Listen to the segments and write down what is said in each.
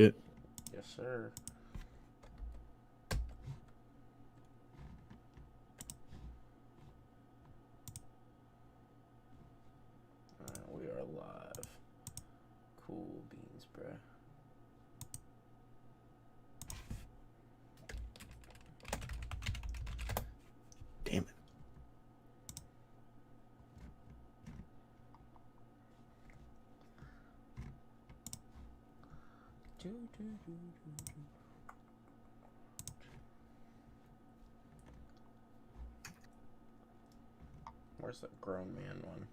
shit. Yes, sir. We are live. Cool beans, bruh. Damn it. Where's the grown man one?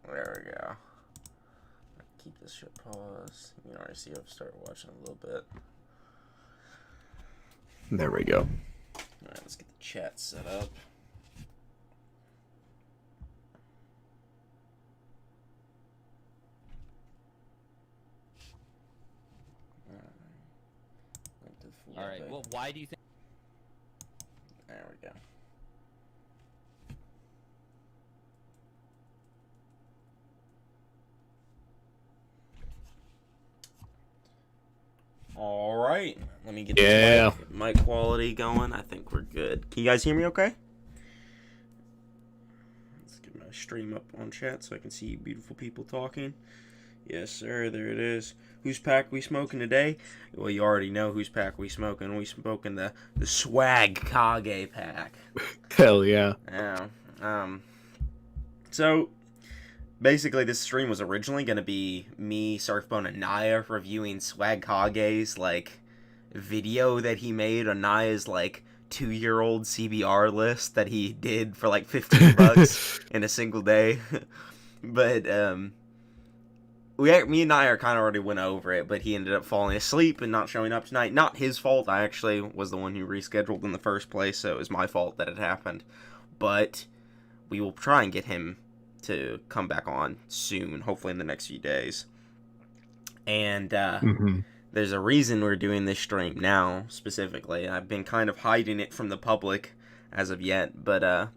There we go. Keep this shit paused. You can already see I've started watching a little bit. There we go. Alright, let's get the chat set up. Alright, well, why do you think... There we go. All right, let me get the mic quality going. I think we're good. Can you guys hear me okay? Let's get my stream up on chat so I can see you beautiful people talking. Yes, sir, there it is. Whose pack we smoking today? Well, you already know whose pack we smoking. We smoking the Swagkage pack. Hell yeah. Yeah. So... basically, this stream was originally going to be me, Surfbone, and Naya reviewing Swagkage's, like, video that he made on Naya's, like, 2-year-old CBR list that he did for, like, 15 bucks in a single day. But, me and Naya kind of already went over it, but he ended up falling asleep and not showing up tonight. Not his fault. I actually was the one who rescheduled in the first place, so it was my fault that it happened. But we will try and get him to come back on soon, hopefully in the next few days. And there's a reason we're doing this stream now, specifically. I've been kind of hiding it from the public as of yet, but I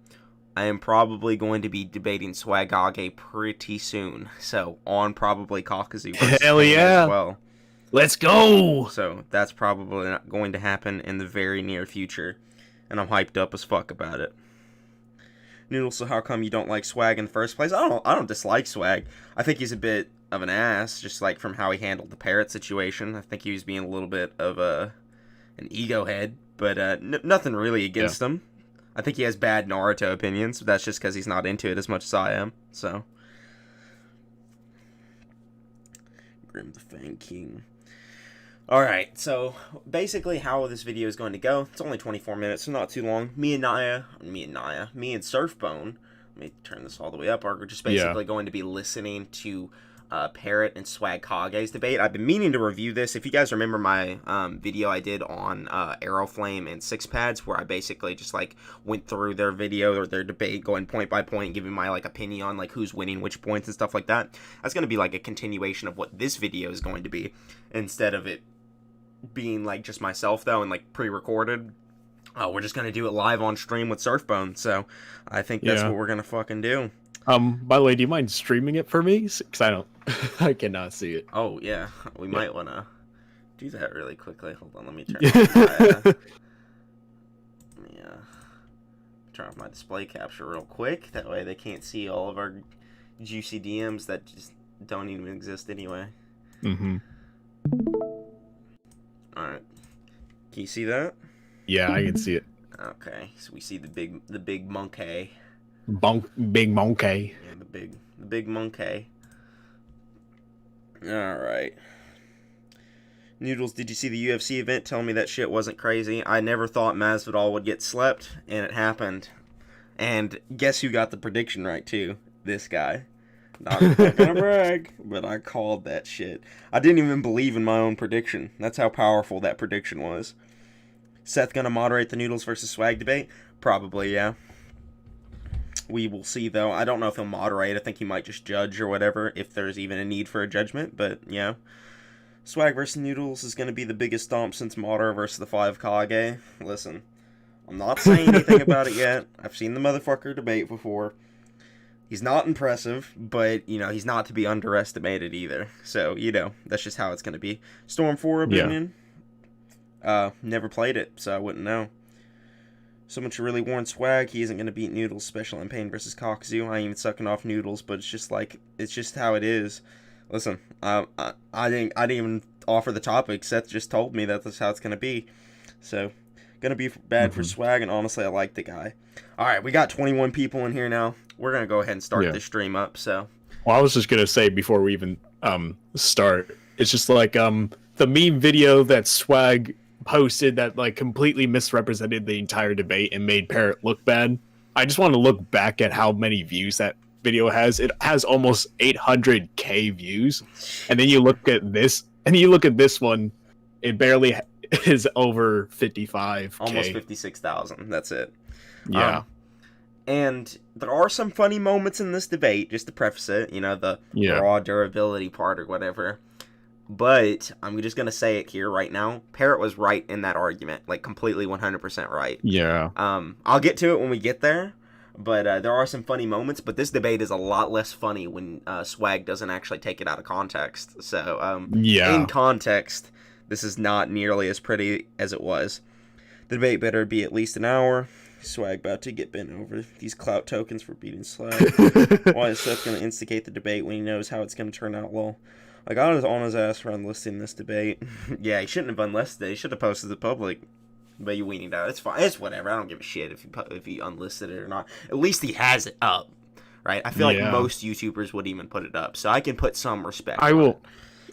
am probably going to be debating Swagkage pretty soon, so on probably Kakuzu. Hell yeah! As well. Let's go! So that's probably not going to happen in the very near future, and I'm hyped up as fuck about it. Noodles, so how come you don't like Swag in the first place? I don't dislike Swag. I think he's a bit of an ass, just like from how he handled the parrot situation. I think he was being a little bit of an ego head, but nothing really against him. I think he has bad Naruto opinions, but that's just because he's not into it as much as I am, so. Grim the Fang King. Alright, so basically how this video is going to go, it's only 24 minutes, so not too long. Me and Surfbone, let me turn this all the way up, are just basically going to be listening to Parrot and Swagkage's debate. I've been meaning to review this. If you guys remember my video I did on Arrowflame and Six Pads, where I basically just like went through their video or their debate, going point by point, giving my like opinion on like who's winning which points and stuff like that. That's going to be like a continuation of what this video is going to be, instead of it being like just myself though and like pre-recorded. We're just gonna do it live on stream with Surfbone, so I think that's what we're gonna fucking do. By the way, do you mind streaming it for me? Because I don't, I cannot see it. Oh yeah, we might wanna do that really quickly. Hold on, let me turn off my, turn off my display capture real quick. That way they can't see all of our juicy DMs that just don't even exist anyway. Alright. Can you see that? Yeah, I can see it. Okay, so we see the big monkey. Big monkey. Yeah, the big monkey. Alright. Noodles, did you see the UFC event? Tell me that shit wasn't crazy. I never thought Masvidal would get slept, and it happened. And guess who got the prediction right, too? This guy. Not gonna brag, but I called that shit. I didn't even believe in my own prediction. That's how powerful that prediction was. Seth gonna moderate the Noodles versus Swag debate? Probably, yeah. We will see, though. I don't know if he'll moderate. I think he might just judge or whatever, if there's even a need for a judgment, but, yeah. Swag versus Noodles is going to be the biggest stomp since Madara versus the 5 Kage. Listen, I'm not saying anything about it yet. I've seen the motherfucker debate before. He's not impressive, but, you know, he's not to be underestimated either. So, you know, that's just how it's going to be. Storm 4 opinion? Yeah. Never played it, so I wouldn't know. Someone should really warn Swag he isn't going to beat Noodles special in Pain versus Kakuzu. I ain't even sucking off Noodles, but it's just like, it's just how it is. Listen, I didn't even offer the topic. Seth just told me that's how it's going to be. So, going to be bad for Swag, and honestly, I like the guy. All right, we got 21 people in here now. We're going to go ahead and start this stream up, so. Well, I was just going to say before we even start, it's just like the meme video that Swag posted that like completely misrepresented the entire debate and made Parrot look bad. I just want to look back at how many views that video has. It has almost 800k views, and then you look at this one, it barely is over 55k, almost 56,000. That's it. Yeah. And there are some funny moments in this debate, just to preface it, you know, the raw durability part or whatever. But I'm just gonna say it here right now. Parrot was right in that argument, like completely 100% right. Yeah. I'll get to it when we get there. But there are some funny moments, but this debate is a lot less funny when Swag doesn't actually take it out of context. So, in context, this is not nearly as pretty as it was. The debate better be at least an hour. Swag about to get bent over. These clout tokens for beating Slag. Why is Seth going to instigate the debate when he knows how it's going to turn out? Lol. Like, I was on his ass for unlisting this debate. Yeah, he shouldn't have unlisted it. He should have posted it public. But you weaned out. It's fine. It's whatever. I don't give a shit if he unlisted it or not. At least he has it up, right? I feel like most YouTubers would even put it up, so I can put some respect. I will.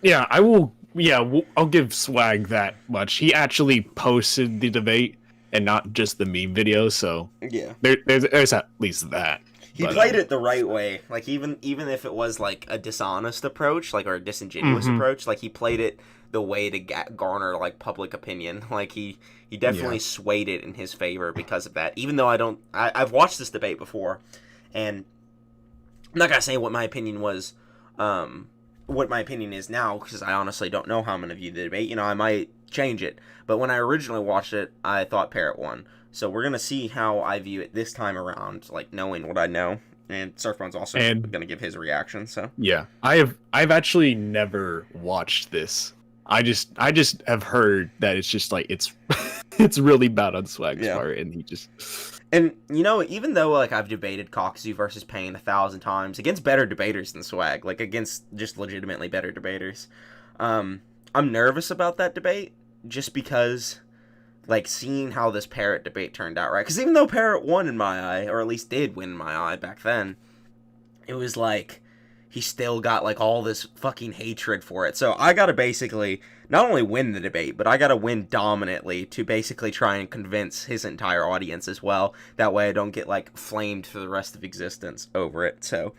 Yeah, I will. Yeah, I'll give Swag that much. He actually posted the debate and not just the meme video. So yeah, there's at least that. He played it the right way. Like even if it was like a dishonest approach, like or a disingenuous approach, like he played it the way to garner like public opinion. Like he definitely swayed it in his favor because of that. Even though I've watched this debate before, and I'm not gonna say what my opinion was, what my opinion is now, because I honestly don't know how I'm gonna view the debate. You know, I might change it. But when I originally watched it, I thought Parrot won. So we're gonna see how I view it this time around, like knowing what I know. And Surfbone's also gonna give his reaction. So yeah, I've actually never watched this. I just have heard that it's just like it's really bad on Swag's part, and he just. And you know, even though like I've debated Kakuzu versus Pain 1,000 times against better debaters than Swag, like against just legitimately better debaters, I'm nervous about that debate just because, like, seeing how this Parrot debate turned out, right? Because even though Parrot won in my eye, or at least did win in my eye back then, it was like he still got like all this fucking hatred for it. So I gotta basically not only win the debate, but I gotta win dominantly to basically try and convince his entire audience as well. That way I don't get like flamed for the rest of existence over it. So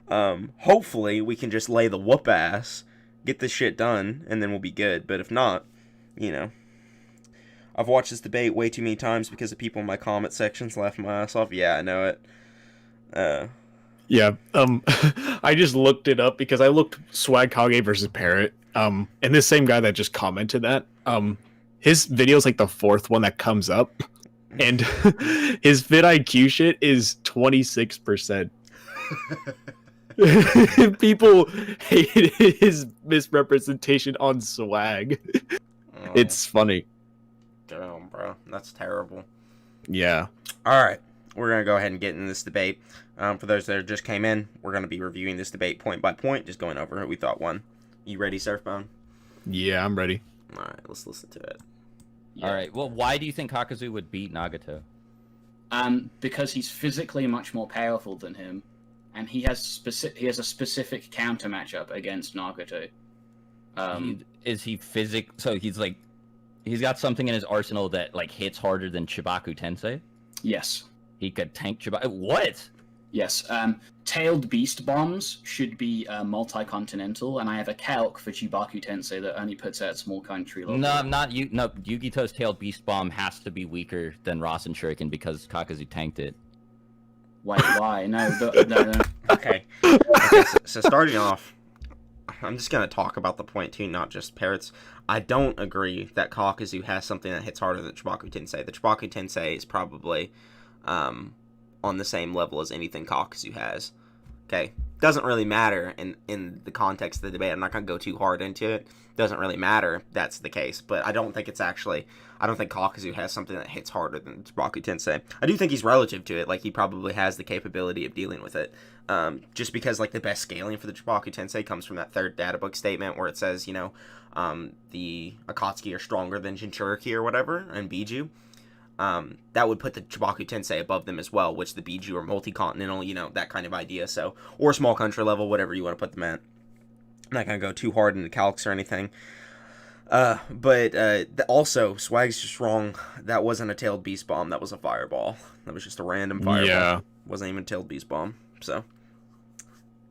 hopefully we can just lay the whoop ass, get this shit done, and then we'll be good. But if not, you know, I've watched this debate way too many times because of people in my comment sections laughing my ass off. Yeah, I know it. Yeah, I just looked it up because I looked Swagkage versus Parrot, and this same guy that just commented that, his video's like the fourth one that comes up, and his vidIQ shit is 26%. People hate his misrepresentation on Swag. Oh. It's funny. Damn, bro, that's terrible. Yeah. All right, we're gonna go ahead and get in this debate. For those that just came in, we're going to be reviewing this debate point by point, just going over who we thought won. You ready, Surfbone? Yeah, I'm ready. All right, let's listen to it. Yeah. All right, well, why do you think Kakuzu would beat Nagato? Because he's physically much more powerful than him, and he has a specific counter matchup against Nagato. Is he So he's got something in his arsenal that like hits harder than Chibaku Tensei? Yes. He could tank Chibaku. What? Yes, tailed beast bombs should be multi-continental, and I have a calc for Chibaku Tensei that only puts out small country level. No, not you. No, Yugito's tailed beast bomb has to be weaker than Rasen Shuriken because Kakuzu tanked it. Wait, why? No. Okay. So starting off, I'm just gonna talk about the point too, not just parrots. I don't agree that Kakuzu has something that hits harder than Chibaku Tensei. The Chibaku Tensei is probably on the same level as anything Kakuzu has. Okay, doesn't really matter in the context of the debate. I'm not gonna go too hard into it. Doesn't really matter if that's the case, but I don't think it's actually. I don't think Kakuzu has something that hits harder than Chibaku Tensei. I do think he's relative to it. Like, he probably has the capability of dealing with it. Just because, like, the best scaling for the Chibaku Tensei comes from that third data book statement where it says, you know, the Akatsuki are stronger than Jinchuriki or whatever, and Biju. That would put the Chibaku Tensei above them as well, which the Biju are multi-continental, you know, that kind of idea. So, or small country level, whatever you want to put them at. I'm not going to go too hard into calcs or anything. But also, Swag's just wrong. That wasn't a tailed beast bomb. That was a fireball. That was just a random fireball. Yeah. Wasn't even a tailed beast bomb. So,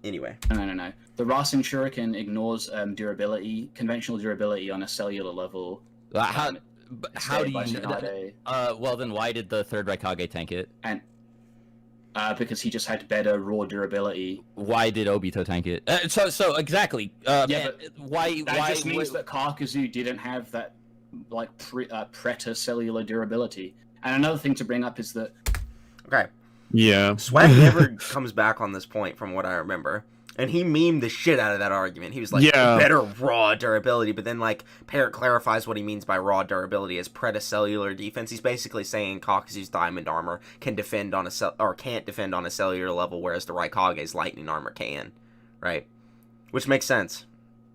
anyway. No. The Rasen Shuriken ignores durability, conventional durability on a cellular level. How do you know? Well, then why did the third Raikage tank it? And because he just had better raw durability. Why did Obito tank it? So exactly. Yeah, why? That just means that Kakuzu didn't have that like Preta cellular durability. And another thing to bring up is that. Okay. Yeah. Swag never comes back on this point from what I remember. And he memed the shit out of that argument. He was like, better raw durability. But then, like, Parrot clarifies what he means by raw durability as pretacellular defense. He's basically saying Kakuzu's diamond armor can defend on can't defend on a cellular level, whereas the Raikage's lightning armor can, right? Which makes sense.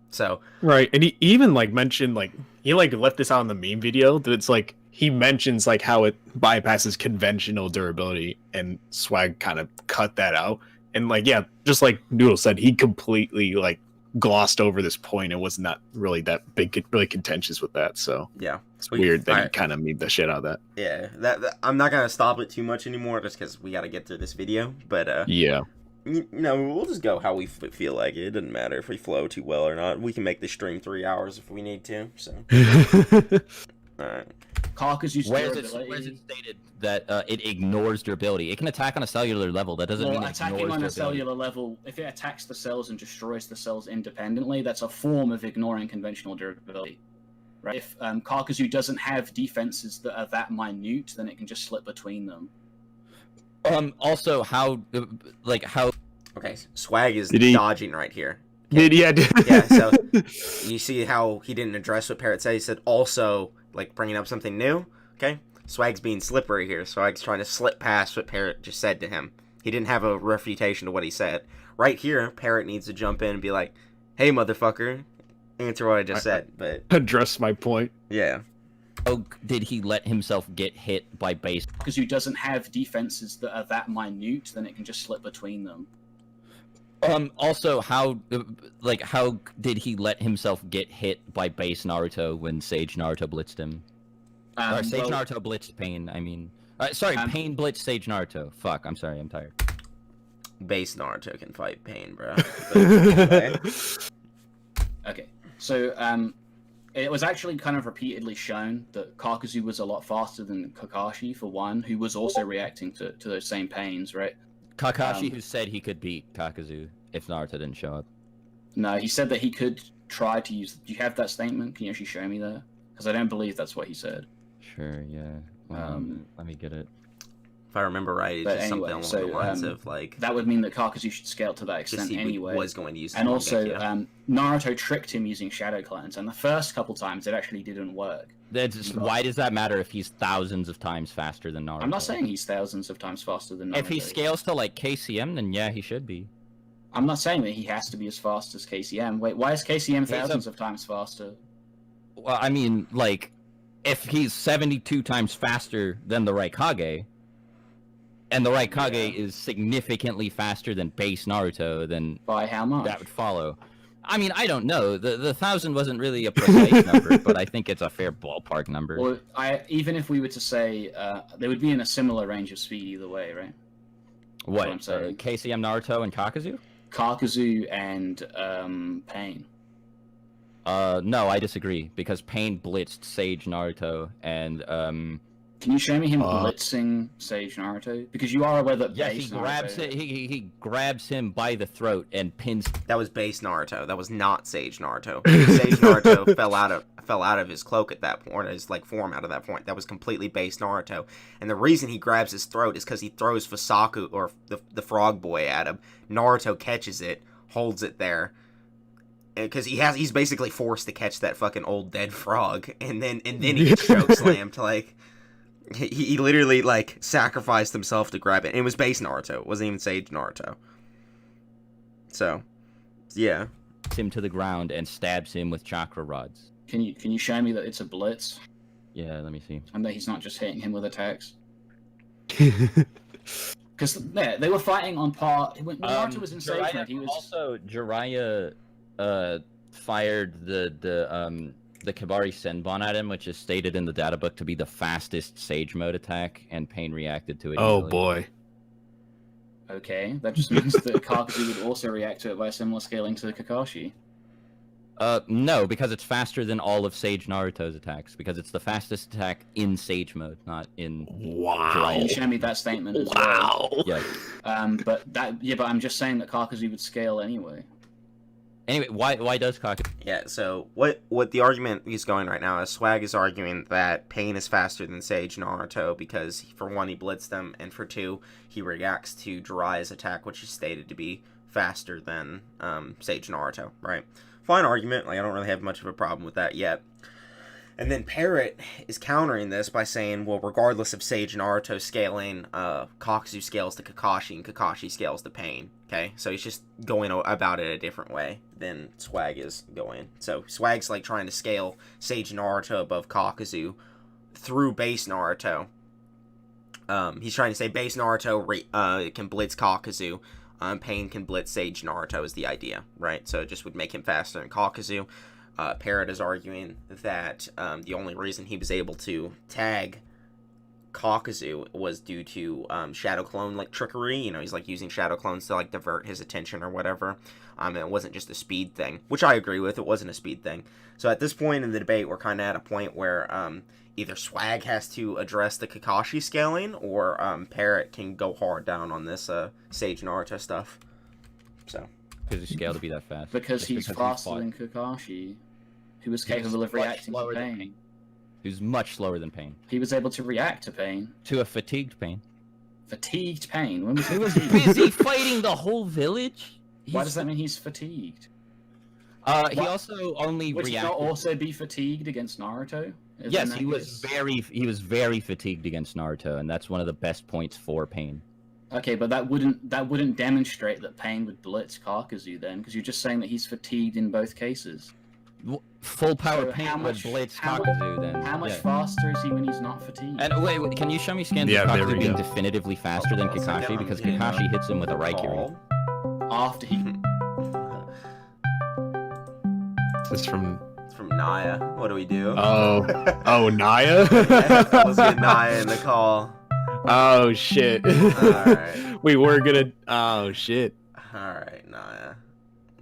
So right, and he even like mentioned like he like left this out in the meme video that it's like he mentions like how it bypasses conventional durability, and Swag kind of cut that out. And like, yeah, just like Noodle said, he completely like glossed over this point and was not really that big, really contentious with that. So yeah, it's weird that he kind of made the shit out of that. Yeah, that I'm not gonna stop it too much anymore, just because we got to get through this video. But yeah, you know, we'll just go how we feel like it. It doesn't matter if we flow too well or not. We can make the stream 3 hours if we need to. So, all right. Kakuzu's durability. Where is it stated that it ignores durability? It can attack on a cellular level. That doesn't mean it attacking ignores on a durability. cellular level, if it attacks the cells and destroys the cells independently, that's a form of ignoring conventional durability. Right? If Kakuzu doesn't have defenses that are that minute, then it can just slip between them. Also, how? Okay, Swag is dodging right here. Yeah. So you see how he didn't address what Parrot said. He said also, like, bringing up something new. Okay, Swag's being slippery here. Swag's trying to slip past what Parrot just said to him. He didn't have a refutation to what he said. Right here, Parrot needs to jump in and be like, "Hey, motherfucker, answer what I just said." But address my point. Yeah. Oh, did he let himself get hit by base? Because he doesn't have defenses that are that minute, then it can just slip between them. Also, how did he let himself get hit by base Naruto when Sage Naruto blitzed him? Sage Naruto blitzed Pain, I mean. Pain blitzed Sage Naruto. Fuck, I'm sorry, I'm tired. Base Naruto can fight Pain, bro. Okay, so, it was actually kind of repeatedly shown that Kakuzu was a lot faster than Kakashi, for one, who was also reacting to those same pains, right? Kakashi, who said he could beat Kakuzu if Naruto didn't show up. No, he said that he could try to use... Do you have that statement? Can you actually show me that? Because I don't believe that's what he said. Sure, yeah. Let me get it. If I remember right, it's just anyway, something along the lines of, like... That would mean that Kakuzu should scale to that extent anyway. Was going to use and also, Naruto tricked him using Shadow Clones, and the first couple times it actually didn't work. Why does that matter if he's thousands of times faster than Naruto? I'm not saying he's thousands of times faster than Naruto. If he scales to, like, KCM, then yeah, he should be. I'm not saying that he has to be as fast as KCM. Wait, why is KCM thousands of times faster? Well, I mean, like, if he's 72 times faster than the Raikage, and the Raikage is significantly faster than base Naruto, then... By how much? That would follow. I mean, I don't know. The 1,000 wasn't really a precise number, but I think it's a fair ballpark number. Well, even if we were to say, they would be in a similar range of speed either way, right? What I'm saying. KCM, Naruto, and Kakuzu? Kakuzu and Pain. No, I disagree, because Pain blitzed Sage Naruto, and Can you show me him blitzing Sage Naruto? Because you are aware that Yes, base he grabs Naruto... it. He grabs him by the throat and pins. That was base Naruto. That was not Sage Naruto. Sage Naruto fell out of his cloak at that point, or his like form out of that point. That was completely base Naruto. And the reason he grabs his throat is because he throws Fusaku or the frog boy at him. Naruto catches it, holds it there, because he's basically forced to catch that fucking old dead frog, and then he gets choke slammed. Like he literally like sacrificed himself to grab it. And it was base Naruto. It wasn't even Sage Naruto. So, yeah. Him to the ground and stabs him with chakra rods. Can you show me that it's a blitz? Yeah, let me see. And that he's not just hitting him with attacks? Because they were fighting on par. When Naruto was in Sage Mode, he was... Also, Jiraiya fired the Kibari Senbon at him, which is stated in the data book to be the fastest Sage Mode attack, and Pain reacted to it easily. boy. Okay, that just means that Kakashi would also react to it by similar scaling to Kakashi. No, because it's faster than all of Sage Naruto's attacks, because it's the fastest attack in Sage Mode, not in Wow. You show me that statement as Wow. well. Yeah. But I'm just saying that Kakashi would scale anyway. Anyway, why does Kakashi? Yeah, so what the argument is going right now is Swag is arguing that Pain is faster than Sage Naruto because, for one, he blitzed them, and for two, he reacts to Jiraiya's attack, which is stated to be faster than Sage Naruto, right? Fine argument, like I don't really have much of a problem with that yet. And then Parrot is countering this by saying, well, regardless of Sage Naruto scaling, Kakuzu scales to Kakashi, and Kakashi scales to Pain. Okay, so he's just going about it a different way than Swag is going. So Swag's like trying to scale Sage Naruto above Kakuzu through base Naruto. He's trying to say base Naruto can blitz Kakuzu. Pain can blitz Sage Naruto is the idea, right? So it just would make him faster than Kakuzu. Parrot is arguing that the only reason he was able to tag Kakuzu was due to Shadow Clone like trickery. You know, he's like using Shadow Clones to like divert his attention or whatever. And it wasn't just a speed thing, which I agree with. It wasn't a speed thing. So at this point in the debate, we're kind of at a point where either Swag has to address the Kakashi scaling, or Parrot can go hard down on this Sage Naruto stuff. So. Because he scaled to be that fast. Because he's faster than Kakashi, who was capable of reacting to Pain. Who's much slower than Pain. He was able to react to Pain. To a fatigued Pain. Fatigued Pain? When was he was busy fighting the whole village? Why does that mean he's fatigued? He also only Would reacted... he not also be fatigued against Naruto? Yes, he was very fatigued against Naruto, and that's one of the best points for Pain. Okay, but that wouldn't demonstrate that Pain would blitz Kakuzu then, because you're just saying that he's fatigued in both cases. Full power Pain would blitz Kakuzu then. How much faster is he when he's not fatigued? And wait, can you show me scans of Kakuzu being definitively faster than Kakashi? Because Kakashi hits him with a Raikiri. After he... This is from Naya. What do we do? Oh, Naya? Let's get Naya in the call. Oh, shit. Alright. We were gonna... Oh, shit. Alright, Naya.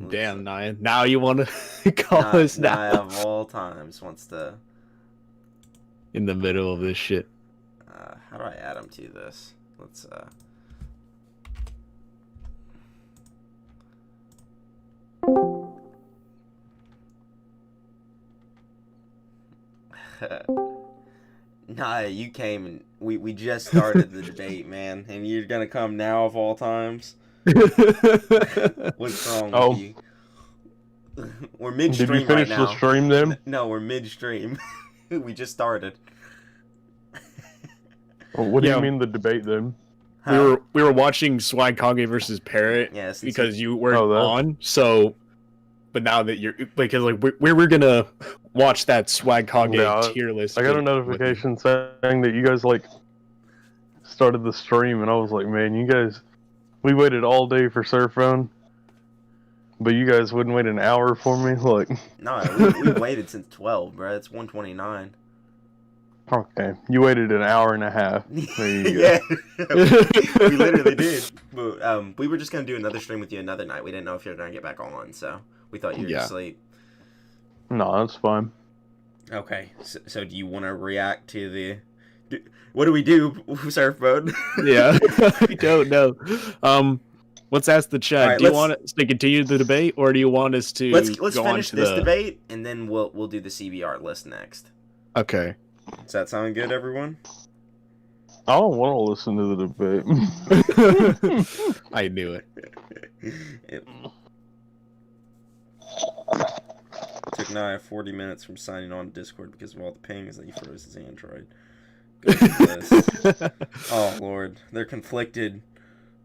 Damn, Naya. Now you want to call us now? Naya of all times wants to... In the middle of this shit. How do I add him to this? Let's, Naya, you came and we just started the debate, man, and you're gonna come now of all times? What's wrong with you? We're midstream right now. Did you finish the stream then? No, we're midstream. We just started. Well, what do you mean the debate then? We were watching Swagkage versus Parrot because you weren't on. So, but now that you're because like we were gonna watch that Swagkage tier list. I got a notification saying that you guys like started the stream, and I was like, man, you guys, we waited all day for Surfbone, but you guys wouldn't wait an hour for me. Like, no, we waited since 12, bro. It's 1:29. Okay, you waited an hour and a half. There you go. Yeah, we literally did. But we were just gonna do another stream with you another night. We didn't know if you were gonna get back on, so we thought you were asleep. No, that's fine. Okay, so do you want to react to What do we do, Surfbone? Yeah, I don't know. Let's ask the chat. Right, do you want us to continue the debate, or do you want us to let's go on finish to this the debate, and then we'll do the CBR list next. Okay. Does that sound good, everyone? I don't want to listen to the debate. I knew it. It took Nia 40 minutes from signing on to Discord because of all the pings that he froze his Android. Go to this. Oh, Lord. They're conflicted.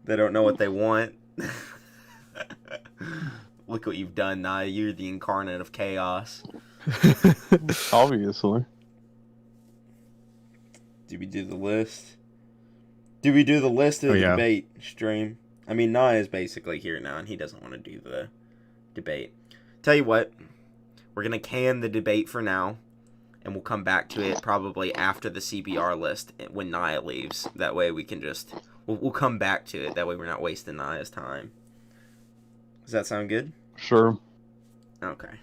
They don't know what they want. Look what you've done, Nia. You're the incarnate of chaos. Obviously. Did we do the list? Did we do the list of the debate stream? I mean, Nia is basically here now, and he doesn't want to do the debate. Tell you what, we're going to can the debate for now, and we'll come back to it probably after the CBR list when Nia leaves. That way we can just... We'll come back to it. That way we're not wasting Nia's time. Does that sound good? Sure. Okay.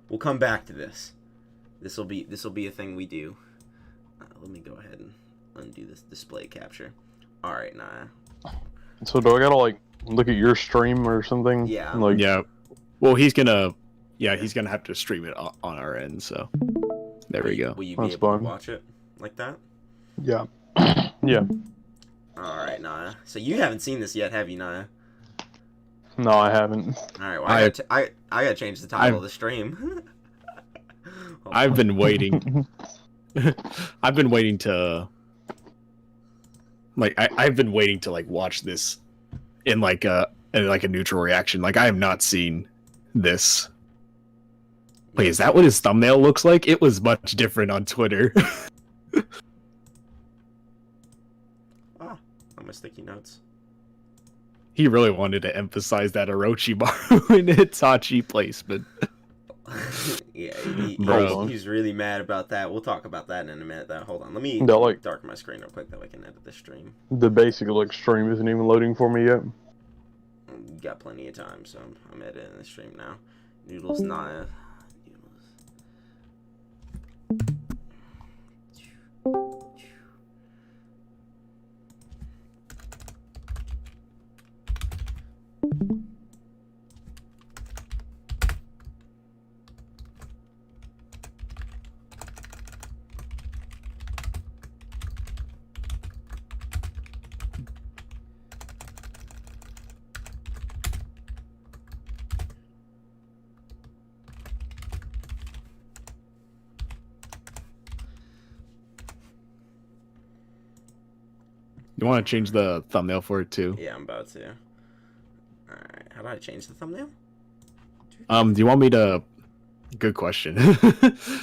We'll come back to this. This will be a thing we do. Let me go ahead and undo this display capture. All right, Nia. So do I gotta like look at your stream or something? Yeah. Like Yeah. Well, he's gonna have to stream it on our end. So there we go. Will you be That's able fine. to watch it like that? Yeah. Yeah. All right, Nia. So you haven't seen this yet, have you, Nia? No, I haven't. All right. Well, I gotta change the title of the stream. I've been waiting. I've been waiting to I've been waiting to watch this in a neutral reaction. Like I have not seen this. Wait, is that what his thumbnail looks like? It was much different on Twitter. Ah, on my sticky notes. He really wanted to emphasize that Orochimaru in Itachi placement. Yeah, he's really mad about that. We'll talk about that in a minute, though. Hold on. Let me darken my screen real quick, that way I can edit this stream. The basic stream isn't even loading for me yet. You got plenty of time, so I'm editing the stream now. Noodles, Nia. You want to change the thumbnail for it too? Yeah, I'm about to. Alright, how do I change the thumbnail? Do you want me to... Good question.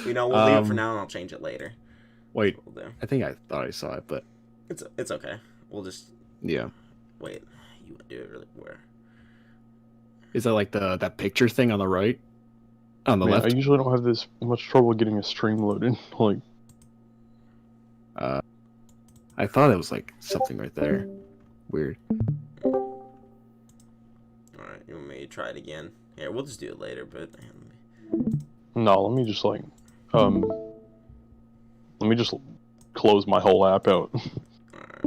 You know, we'll leave it for now and I'll change it later. Wait, We'll do. I think I thought I saw it, but... It's okay. We'll just... Yeah. Wait, you want to do it really... Where? Is that like that picture thing on the right? On the left? I usually don't have this much trouble getting a stream loaded. I thought it was something right there. Weird. Alright, you want me to try it again? Yeah, we'll just do it later, but... No, let me just let me just close my whole app out. Alright.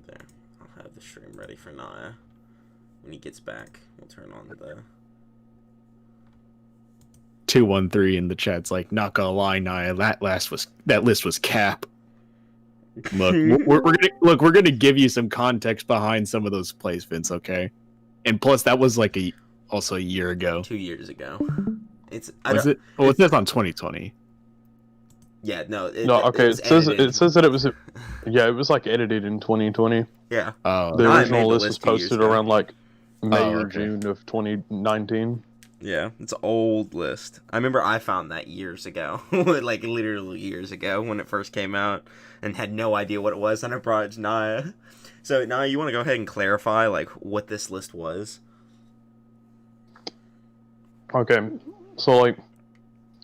There. I'll have the stream ready for Nia. When he gets back, we'll turn on the... 213 in the chat's like, not gonna lie, Nia, that list was cap. Look, we're gonna give you some context behind some of those placements, okay? And plus, that was also a year ago. 2 years ago. It says on 2020. Yeah, no. Okay. It says that it was. Yeah, it was edited in 2020. Yeah. Oh, the original list was 2 years posted ago. around May or June of 2019. Yeah, it's an old list. I remember I found that years ago, literally years ago when it first came out, and had no idea what it was, and I brought it to Nia. So Nia, you want to go ahead and clarify what this list was? Okay, so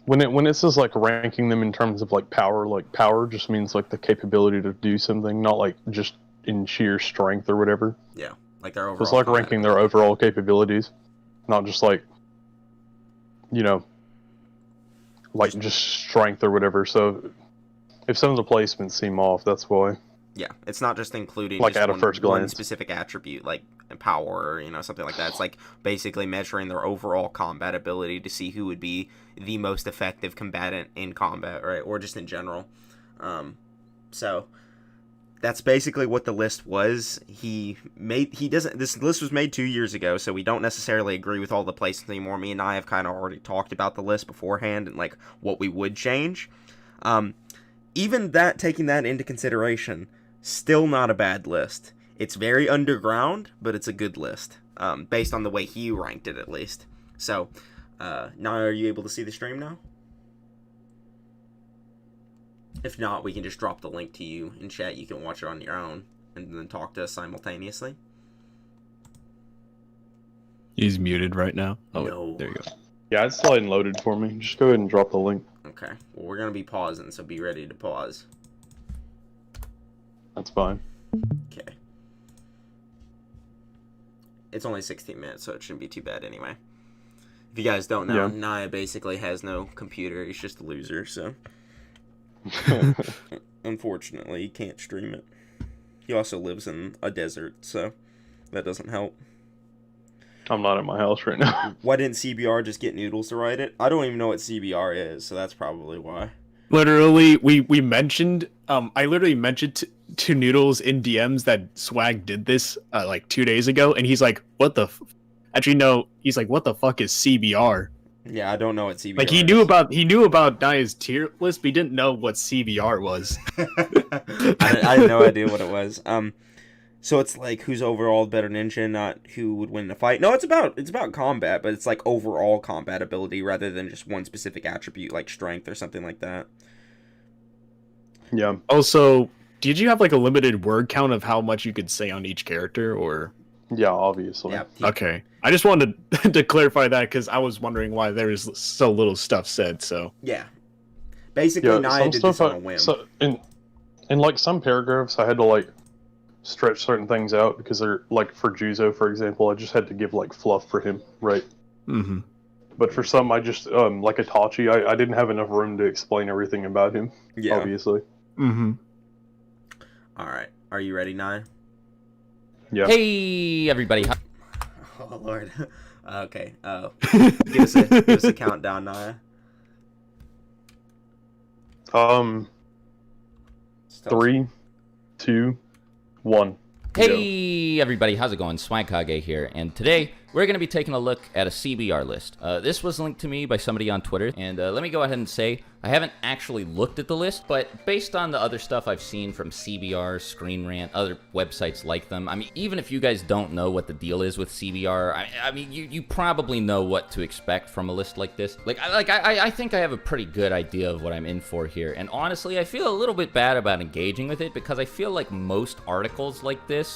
when it says ranking them in terms of power just means the capability to do something, not just in sheer strength or whatever. Yeah, their overall. It's ranking their overall capabilities, not just like just strength or whatever. So if some of the placements seem off, that's why. Yeah, it's not just including like just at a first glance. one specific attribute, like power, or something like that. It's like basically measuring their overall combat ability to see who would be the most effective combatant in combat, right, or just in general. So that's basically what the list was. This list was made 2 years ago, so we don't necessarily agree with all the placements anymore. Me and I have kind of already talked about the list beforehand and like what we would change. Even that, taking that into consideration, still not a bad list. It's very underground, but it's a good list, based on the way he ranked it, at least. So, now are you able to see the stream now? If not, we can just drop the link to you in chat. You can watch it on your own and then talk to us simultaneously. He's muted right now. Oh, No. there you go. Yeah, it's slide and loaded for me. Just go ahead and drop the link. Okay. Well, we're going to be pausing, so be ready to pause. That's fine. Okay. It's only 16 minutes, so it shouldn't be too bad anyway. If you guys don't know, Yeah. Naya basically has no computer. He's just a loser, so... Unfortunately, he can't stream it. He also lives in a desert, so that doesn't help. I'm not at my house right now. Why didn't CBR just get Noodles to write it? I don't even know what CBR is, so that's probably why. Literally, we mentioned, I literally mentioned to Noodles in DMs that Swag did this, like 2 days ago, and he's like, what the actually, no, he's like, what the fuck is CBR? Yeah, I don't know what CBR Like, is. he knew about Naya's tier list, but he didn't know what CBR was. I had no idea what it was. So it's like who's overall better ninja, not who would win the fight. No, it's about combat, but it's like overall combat ability rather than just one specific attribute like strength or something like that. Yeah. Also, did you have like a limited word count of how much you could say on each character, or? Yeah, obviously. Yeah. Okay, I just wanted to clarify that because I was wondering why there was so little stuff said. So Yeah. Basically, Yeah, Naya some did stuff this on a whim. so in like some paragraphs, I had to like stretch certain things out because they're like for Juzo, for example, I just had to give like fluff for him, right? Mm-hmm. But for some, I just like Itachi, I didn't have enough room to explain everything about him. Yeah. Obviously. Mm-hmm. All right. Are you ready, Naya? Yeah. Hey, everybody. Oh, Lord. Okay. Give us a countdown, Naya. Still- 3, 2, 1. Hey everybody, how's it going? Swagkage here, and today we're going to be taking a look at a CBR list. This was linked to me by somebody on Twitter, and let me go ahead and say, I haven't actually looked at the list, but based on the other stuff I've seen from CBR, Screen Rant, other websites like them, I mean, even if you guys don't know what the deal is with CBR, I mean, you probably know what to expect from a list like this. I think I have a pretty good idea of what I'm in for here, and honestly, I feel a little bit bad about engaging with it because I feel like most articles like this,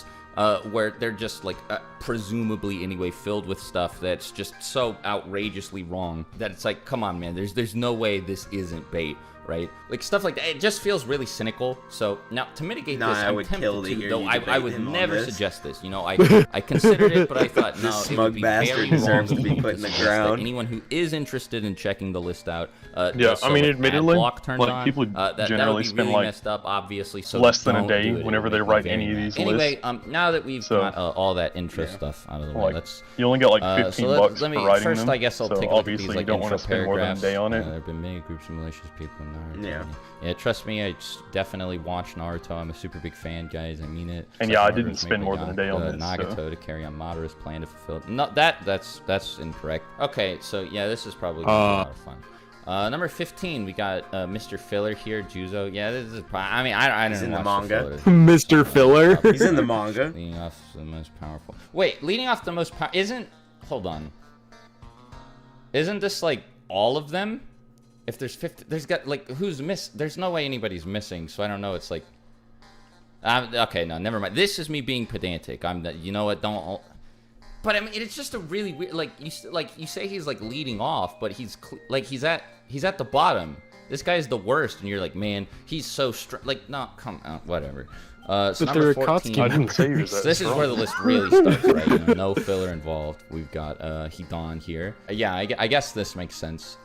where they're just like presumably anyway filled with stuff that's just so outrageously wrong that it's like, come on man, there's no way this isn't bait, right? Like stuff like that, it just feels really cynical. So now to mitigate this, I I'm would tempted kill to to, hear though you I debate would him on never this. suggest this, you know, I considered it, but I thought no, This it smug would be bastard very deserves wrong to be of me put in the suggest that ground. anyone who is interested in checking the list out, Yeah, just I so mean, the admittedly, ad block turns like, on, people that would generally be spend, really like, messed up, obviously, so less than a don't day do it. It whenever would they make me write very any of mad. these Anyway, lists. now that we've So- got all that intro Yeah. stuff out of the way, Like, let's you only get like so 15 let- bucks let me for writing first, them. I guess I'll so take a look at obviously these you like don't want intro to spend more than a paragraphs. day on it. There have been many groups of malicious people in Naruto. Yeah. Yeah, trust me, I definitely watch Naruto. I'm a super big fan, guys. I mean it. And Sasuke yeah, I Naruto's didn't made spend by more than a day on this, Nagato so. to carry on Madara's plan to fulfill it. No, that's incorrect. Okay, so yeah, this is probably gonna be a lot of fun. Number 15, we got Mr. Filler here, Juzo. Yeah, this is. I mean, I He's didn't in the watch the manga. filler. Mr. Filler. He's in the manga. Leading off the most powerful. Wait, leading off the most powerful isn't. Hold on. Isn't this like all of them? If there's 50, there's got like who's miss? There's no way anybody's missing, so I don't know. It's like. Okay, no, never mind. This is me being pedantic. You know what? Don't. But I mean, it's just a really weird. Like you say he's like leading off, but he's he's at the bottom. This guy's the worst, and you're like, man, he's so like, no, come on, whatever. So But number they're 14. I didn't say he was that This is strong. where the list really starts, right? You know, no filler involved. We've got Hidan here. Yeah, I guess this makes sense.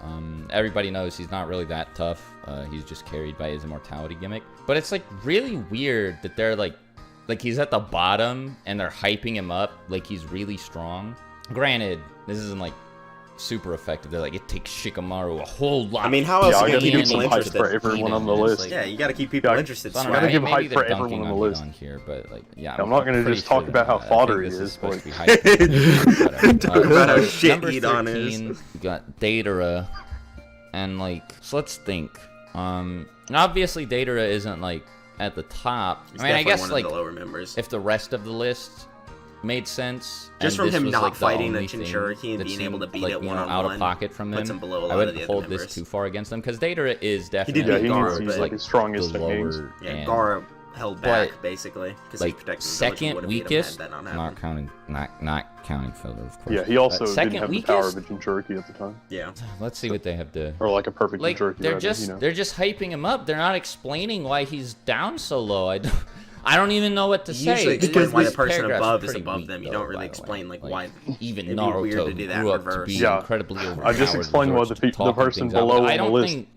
Everybody knows he's not really that tough. He's just carried by his immortality gimmick. But it's like really weird that they're like he's at the bottom and they're hyping him up like he's really strong. Granted, this isn't like super effective. They're like, it takes Shikamaru a whole lot. I mean, how else Yeah, I are you gotta gonna give keep some people hype interested? for everyone on the list. Yeah, you got to keep people Yeah, interested. So I don't Gotta know, give maybe hype they're for everyone dunking on the list. Hidan here, but like, yeah, I'm not gonna pretty just talk sure about how that. fodder I think he this is, supposed to be like- hyped. Talk about how So, shit number Hidan 13, is. we got Datara, and like, so let's think. Obviously Datara isn't like at the top. He's I mean, I definitely guess one like of the lower members. if the rest of the list made sense, Just and from this him was, not like, the fighting a only thing Jinchuriki and that being able to seemed, beat like, it you know, one-on-one out of pocket from puts him, him below a I lot of the wouldn't other hold this members. too far against them because Datara is did definitely beat Yeah, he Gara, needs to use but- like his strongest the techniques. lower Yeah, end. Gara held back But, basically because like he's protecting second weakest, That not not happened. counting, not counting filler, of course. Yeah, he also Second didn't have the power of a Jinchuriki at the time, Yeah, Let's see what they have to. or like a perfect Like Jinchuriki. they're rather, just you know. they're just hyping him up. They're not explaining why he's down so low. I don't even know what to you say. usually explain why the This person paragraph's above is pretty above weak, them. You though, don't really by the explain way. like why. Even it'd be Naruto weird to do that in grew up to reverse. be Yeah. incredibly I just overpowered, explained why resorts the to talking person things out. below I on the don't list, think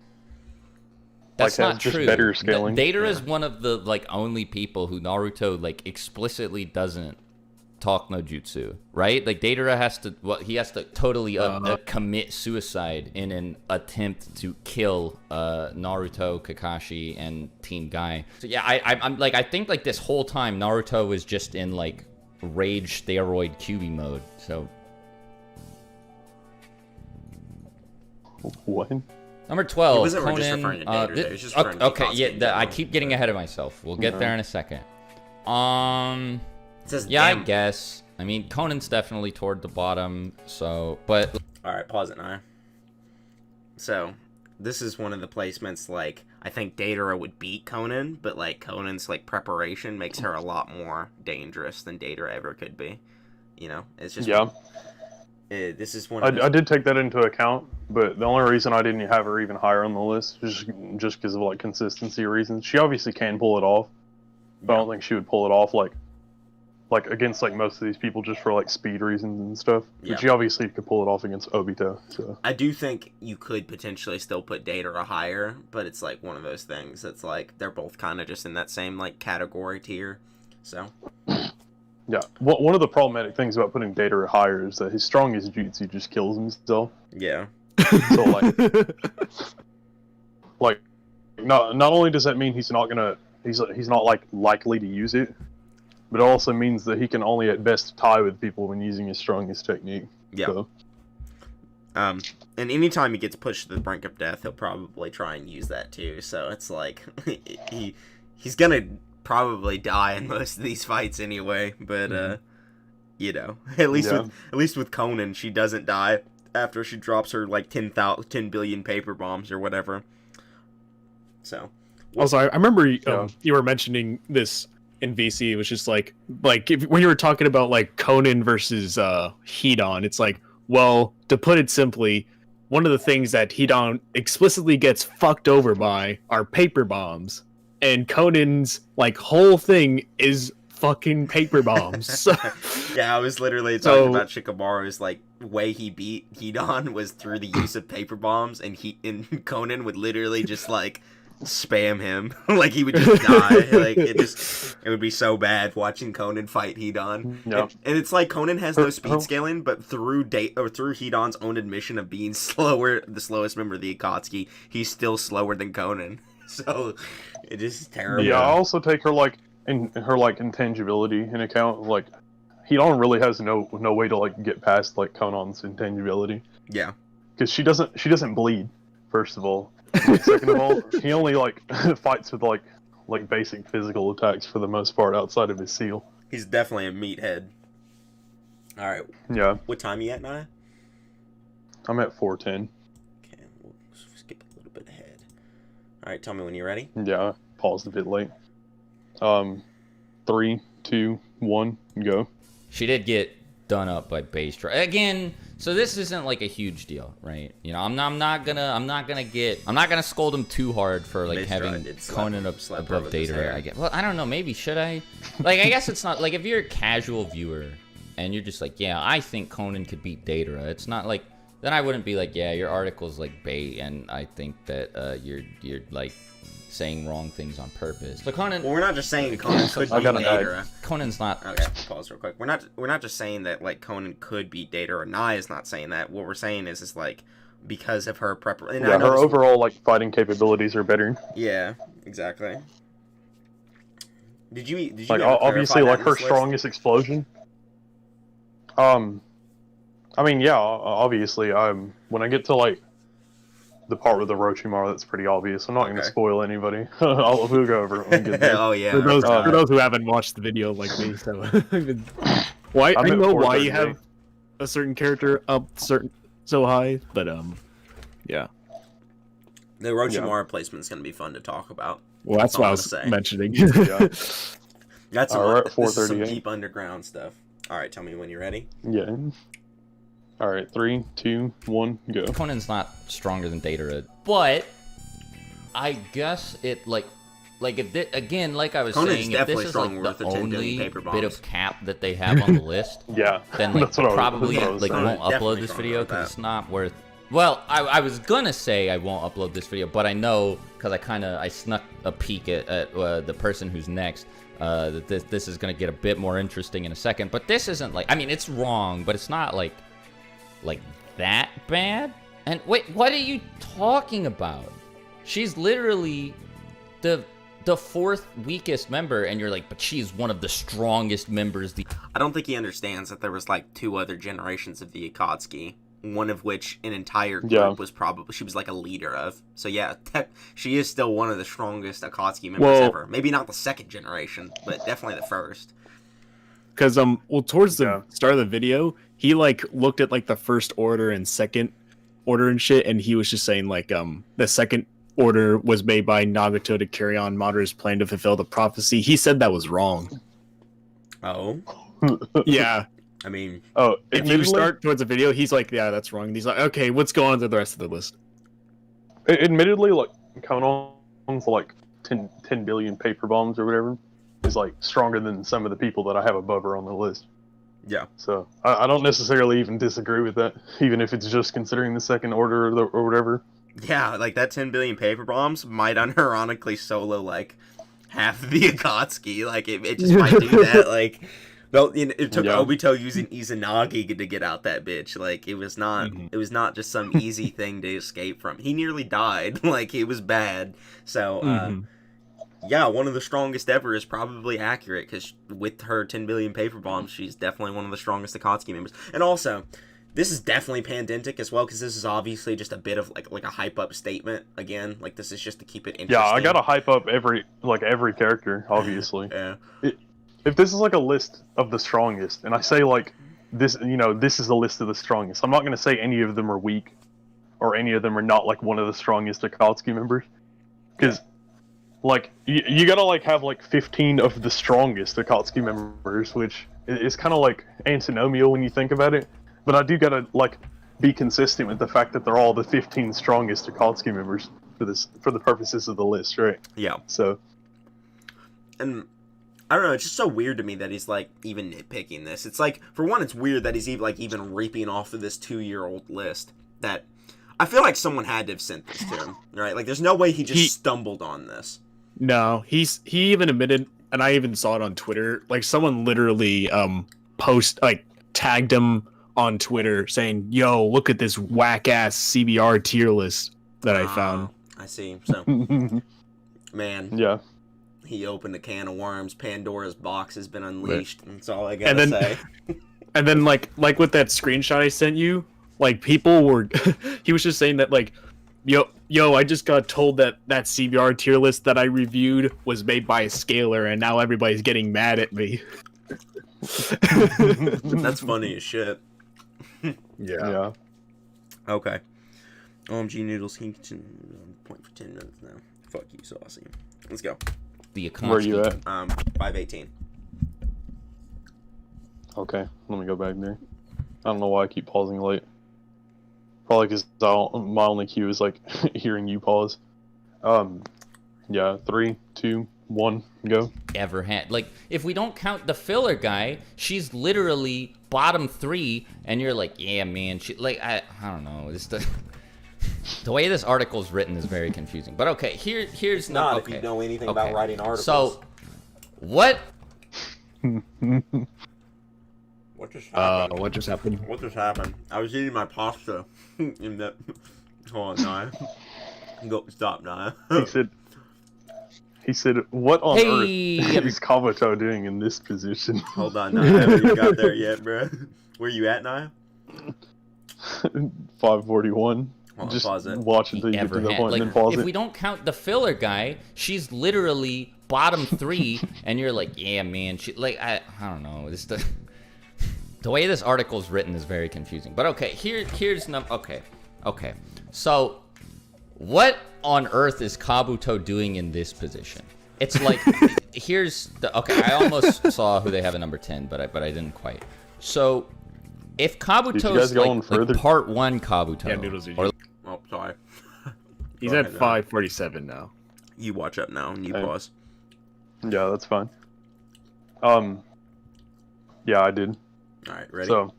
that's has not just true. better scaling. Datara is one of the like only people who Naruto like explicitly doesn't talk no jutsu, right? Like Datara has to he has to totally commit suicide in an attempt to kill Naruto, Kakashi, and Team Guy. So yeah, I'm like I think like this whole time Naruto was just in like rage steroid QB mode. So What? number 12, He wasn't just Conan. referring to Datara there, he was just referring to okay, Akatsuki yeah, in I general. keep getting ahead of myself. We'll get there in a second. It says Yeah, I damn. guess. I mean, Conan's definitely toward the bottom, so... But... All right, pause it now. So, this is one of the placements, like, I think Datara would beat Conan, but, like, Conan's, like, preparation makes her a lot more dangerous than Datara ever could be. You know? It's just... Yeah, this is one of I did take that into account, but the only reason I didn't have her even higher on the list is just because of like consistency reasons. She obviously can pull it off, but I don't think she would pull it off like against like most of these people just for like speed reasons and stuff. Yeah. But she obviously could pull it off against Obito. So I do think you could potentially still put Datara higher, but it's, like, one of those things that's, like, they're both kind of just in that same, like, category tier. So... yeah, one of the problematic things about putting Datara higher is that his strongest jutsu just kills himself. Yeah. So like not only does that mean he's not like likely to use it, but it also means that he can only at best tie with people when using his strongest technique. Yeah. So, And anytime he gets pushed to the brink of death, he'll probably try and use that too. So it's like he's gonna probably die in most of these fights anyway. But you know, at least with Conan, she doesn't die after she drops her like 10 billion paper bombs or whatever. So Also, I remember you were mentioning this in VC, which is like when you were talking about like Conan versus Hidan, it's like, well, to put it simply, one of the things that Hidan explicitly gets fucked over by are paper bombs, and Conan's like whole thing is fucking paper bombs. So, yeah, I was literally talking about Shikamaru's like way he beat Hidan was through the use of paper bombs, and Conan would literally just like spam him like he would just die. Like it would be so bad watching Conan fight Hidan. Yeah. And it's like Conan has no speed scaling, but through Hidan's own admission of being the slowest member of the Akatsuki, he's still slower than Conan. So it is terrible. yeah, I also take her like in her like intangibility in account. Like Hidan really has no way to like get past like Conan's intangibility. Yeah. Because she doesn't bleed, first of all. Second of all, he only like fights with like basic physical attacks for the most part outside of his seal. He's definitely a meathead. All right. Yeah, What time you at now? I'm at 410. Okay, we'll skip a little bit ahead. All right, tell me when you're ready. Yeah, I paused a bit late. 3, 2, 1, go. she did get done up by base. Again, So this isn't like a huge deal, right? You know, I'm not gonna scold him too hard for like having Conan above Data. I guess. Well, I don't know. Maybe should I? Like, I guess it's not like if you're a casual viewer and you're just like, yeah, I think Conan could beat Data. It's not like then I wouldn't be like, yeah, your article's like bait, and I think that you're like saying wrong things on purpose. So Conan. Well, we're not just saying Conan could beat Data. Conan's not. Okay, pause real quick. We're not just saying that like Conan could beat Data, or Nai is not saying that. What we're saying is like because of her preparation. Yeah, her overall like fighting capabilities are better. Yeah, exactly. Did you like obviously like her strongest explosion? I mean, yeah, obviously. When I get to like the part with the Orochimaru, that's pretty obvious. I'm not going to spoil anybody. We'll go over it when we get there. Oh yeah. For those who haven't watched the video like me, so why I know why you have a certain character up so high, but yeah. The Orochimaru placement is going to be fun to talk about. Well, that's what I was mentioning. That's some deep underground stuff. All right, tell me when you're ready. Yeah. All right, 3, 2, 1, go. Conan's not stronger than Data, but I guess it again, like I was saying, if this is like the only bit of cap that they have on the list, yeah, then like probably won't upload this video because it's not worth. Well, I was gonna say I won't upload this video, but I know because I snuck a peek at the person who's next. That this is gonna get a bit more interesting in a second, but this isn't like, I mean, it's wrong, but it's not like that bad. And wait, what are you talking about? She's literally the fourth weakest member, and you're like, but she's one of the strongest members. I don't think he understands that there was like 2 other generations of the Akatsuki, one of which an entire group was probably she was like a leader of. So yeah, she is still one of the strongest Akatsuki members ever. Maybe not the second generation, but definitely the first. Because towards the start of the video, he like looked at like the first order and second order and shit, and he was just saying like the second order was made by Nagato to carry on Madara's plan to fulfill the prophecy. He said that was wrong. Oh. Yeah. I mean, if you start towards the video, he's like, yeah, that's wrong. And he's like, okay, what's going on to the rest of the list? Admittedly, like Conan's like 10 billion paper bombs or whatever is like stronger than some of the people that I have above her on the list. Yeah. So I don't necessarily even disagree with that, even if it's just considering the second order or whatever. Yeah, like that 10 billion paper bombs might unironically solo like half of the Akatsuki. Like it just might do that. Like, well, it took Obito using Izanagi to get out that bitch. Like it was not just some easy thing to escape from. He nearly died. Like it was bad. So yeah, one of the strongest ever is probably accurate because with her 10 billion paper bombs, she's definitely one of the strongest Akatsuki members. And also, this is definitely pandentic as well because this is obviously just a bit of like a hype up statement. Again, like this is just to keep it interesting. Yeah, I gotta hype up every character, obviously. Yeah. If this is like a list of the strongest, and I say like this, this is a list of the strongest. I'm not gonna say any of them are weak, or any of them are not like one of the strongest Akatsuki members, because. Like, you gotta, like, have, like, 15 of the strongest Akatsuki members, which is kind of, like, antinomial when you think about it. But I do gotta, like, be consistent with the fact that they're all the 15 strongest Akatsuki members for the purposes of the list, right? Yeah. So. And, I don't know, it's just so weird to me that he's, like, even nitpicking this. It's, like, for one, it's weird that he's, even reaping off of this 2-year-old list that I feel like someone had to have sent this to him, right? Like, there's no way he just stumbled on this. No, he even admitted, and I even saw it on Twitter. Like someone literally tagged him on Twitter saying, "Yo, look at this whack ass CBR tier list that I found." I see. So, man, yeah, he opened a can of worms. Pandora's box has been unleashed. Right. That's all I gotta say. And then, like with that screenshot I sent you, like people were, he was just saying that like. Yo, I just got told that CBR tier list that I reviewed was made by a scaler, and now everybody's getting mad at me. That's funny as shit. Yeah. Okay. OMG Noodles, he can point for 10 minutes now. Fuck you, Saucy. Let's go. Where are you at? 518. Okay, let me go back there. I don't know why I keep pausing late. Probably because my only cue is like hearing you pause. Yeah, 3, 2, 1, go. Ever had, like, if we don't count the filler guy, she's literally bottom 3, and you're like, yeah, man, she, like, I don't know, it's the way this article is written is very confusing. But okay, here's not okay. if you know anything about writing articles. So, what? What just happened? What just happened? What just happened? I was eating my pasta. In that. Hold on, Naya. Go, stop, Naya. He said, what on Hey, earth is Kabuto doing in this position? Hold on, Naya. I haven't even got there yet, bro. Where you at, Naya? 541. On, Just pause it. watch until you get to the point like, and then pause if it. we don't count the filler guy, she's literally bottom 3, and you're like, yeah, man, she, like, I don't know, it's the way this article is written is very confusing. But okay, here's okay. So, what on earth is Kabuto doing in this position? It's like, here's the, okay, I almost saw who they have at number 10, but I didn't quite. So, if Kabuto's like part 1 Kabuto, Yeah, Noodles, oh, sorry. He's at 547 now. You watch up now and you pause. Yeah, that's fine. Yeah, I did. All right, ready? So,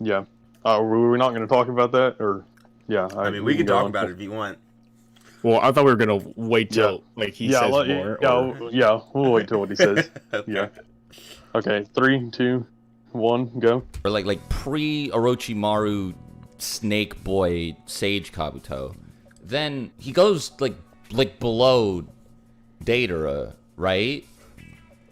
yeah. Were we not going to talk about that, or yeah? I mean, we can talk about it if you want. Well, I thought we were gonna wait till like he says more. Yeah, we'll wait till what he says. Okay. Yeah. Okay, 3, 2, 1, go. or like pre Orochimaru Snake Boy Sage Kabuto, then he goes like below Datara, right?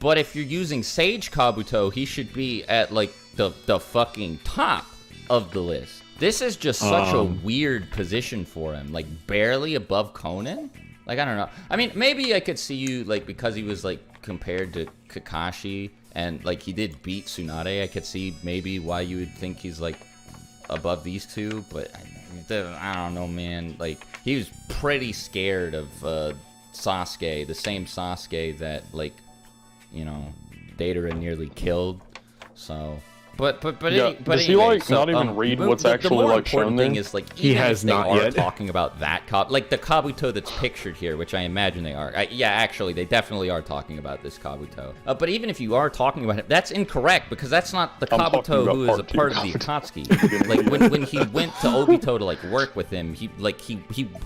But if you're using Sage Kabuto, he should be at like the fucking top of the list. This is just such a weird position for him, like barely above Conan. Like, I don't know. I mean, maybe I could see you, like, because he was like compared to Kakashi and like he did beat Tsunade, I could see maybe why you would think he's like above these two, but I don't know, man. Like, he was pretty scared of Sasuke, the same Sasuke that, like, you know, Datara nearly killed. So, but Yeah, does he, anyway, like, not even read what's the actually, more like, shown important thing there? is, like, He even has if they not are yet. talking about that like the Kabuto that's pictured here, which I imagine they are. Yeah, actually, they definitely are talking about this Kabuto. But even if you are talking about it, that's incorrect, because that's not the I'm talking Kabuto about who is a part part two of the Kabuto. Akatsuki. Like, when he went to Obito to like work with him, he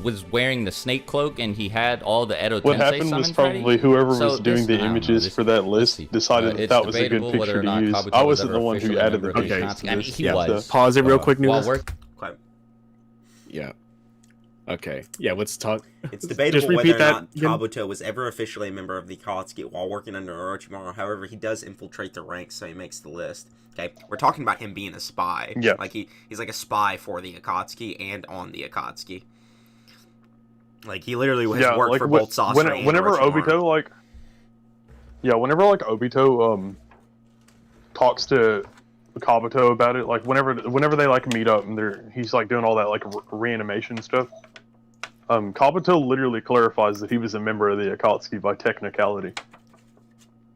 was wearing the snake cloak and he had all the Edo What Tensei happened was summons probably ready. whoever So was doing this- the I don't know, images this- for that let's see. list decided It's that was a good debatable whether picture or not to use. Kabuto I was wasn't ever the one who officially added member the of the pictures Akatsuki. to I mean, this. he Yeah, was. so- Pause it real quick, While Noodles. Okay. Yeah. Okay. Yeah, let's talk. It's debatable Just whether repeat or that not again. Kabuto was ever officially a member of the Akatsuki while working under Orochimaru. However, he does infiltrate the ranks, so he makes the list. Okay, we're talking about him being a spy. Yeah. Like, he's like a spy for the Akatsuki and on the Akatsuki. Like, he literally has worked like, for both Sasori and whenever Orochimaru. Obito talks to Kabuto about it, like whenever they like meet up and he's like doing all that like reanimation stuff. Kabuto literally clarifies that he was a member of the Akatsuki by technicality.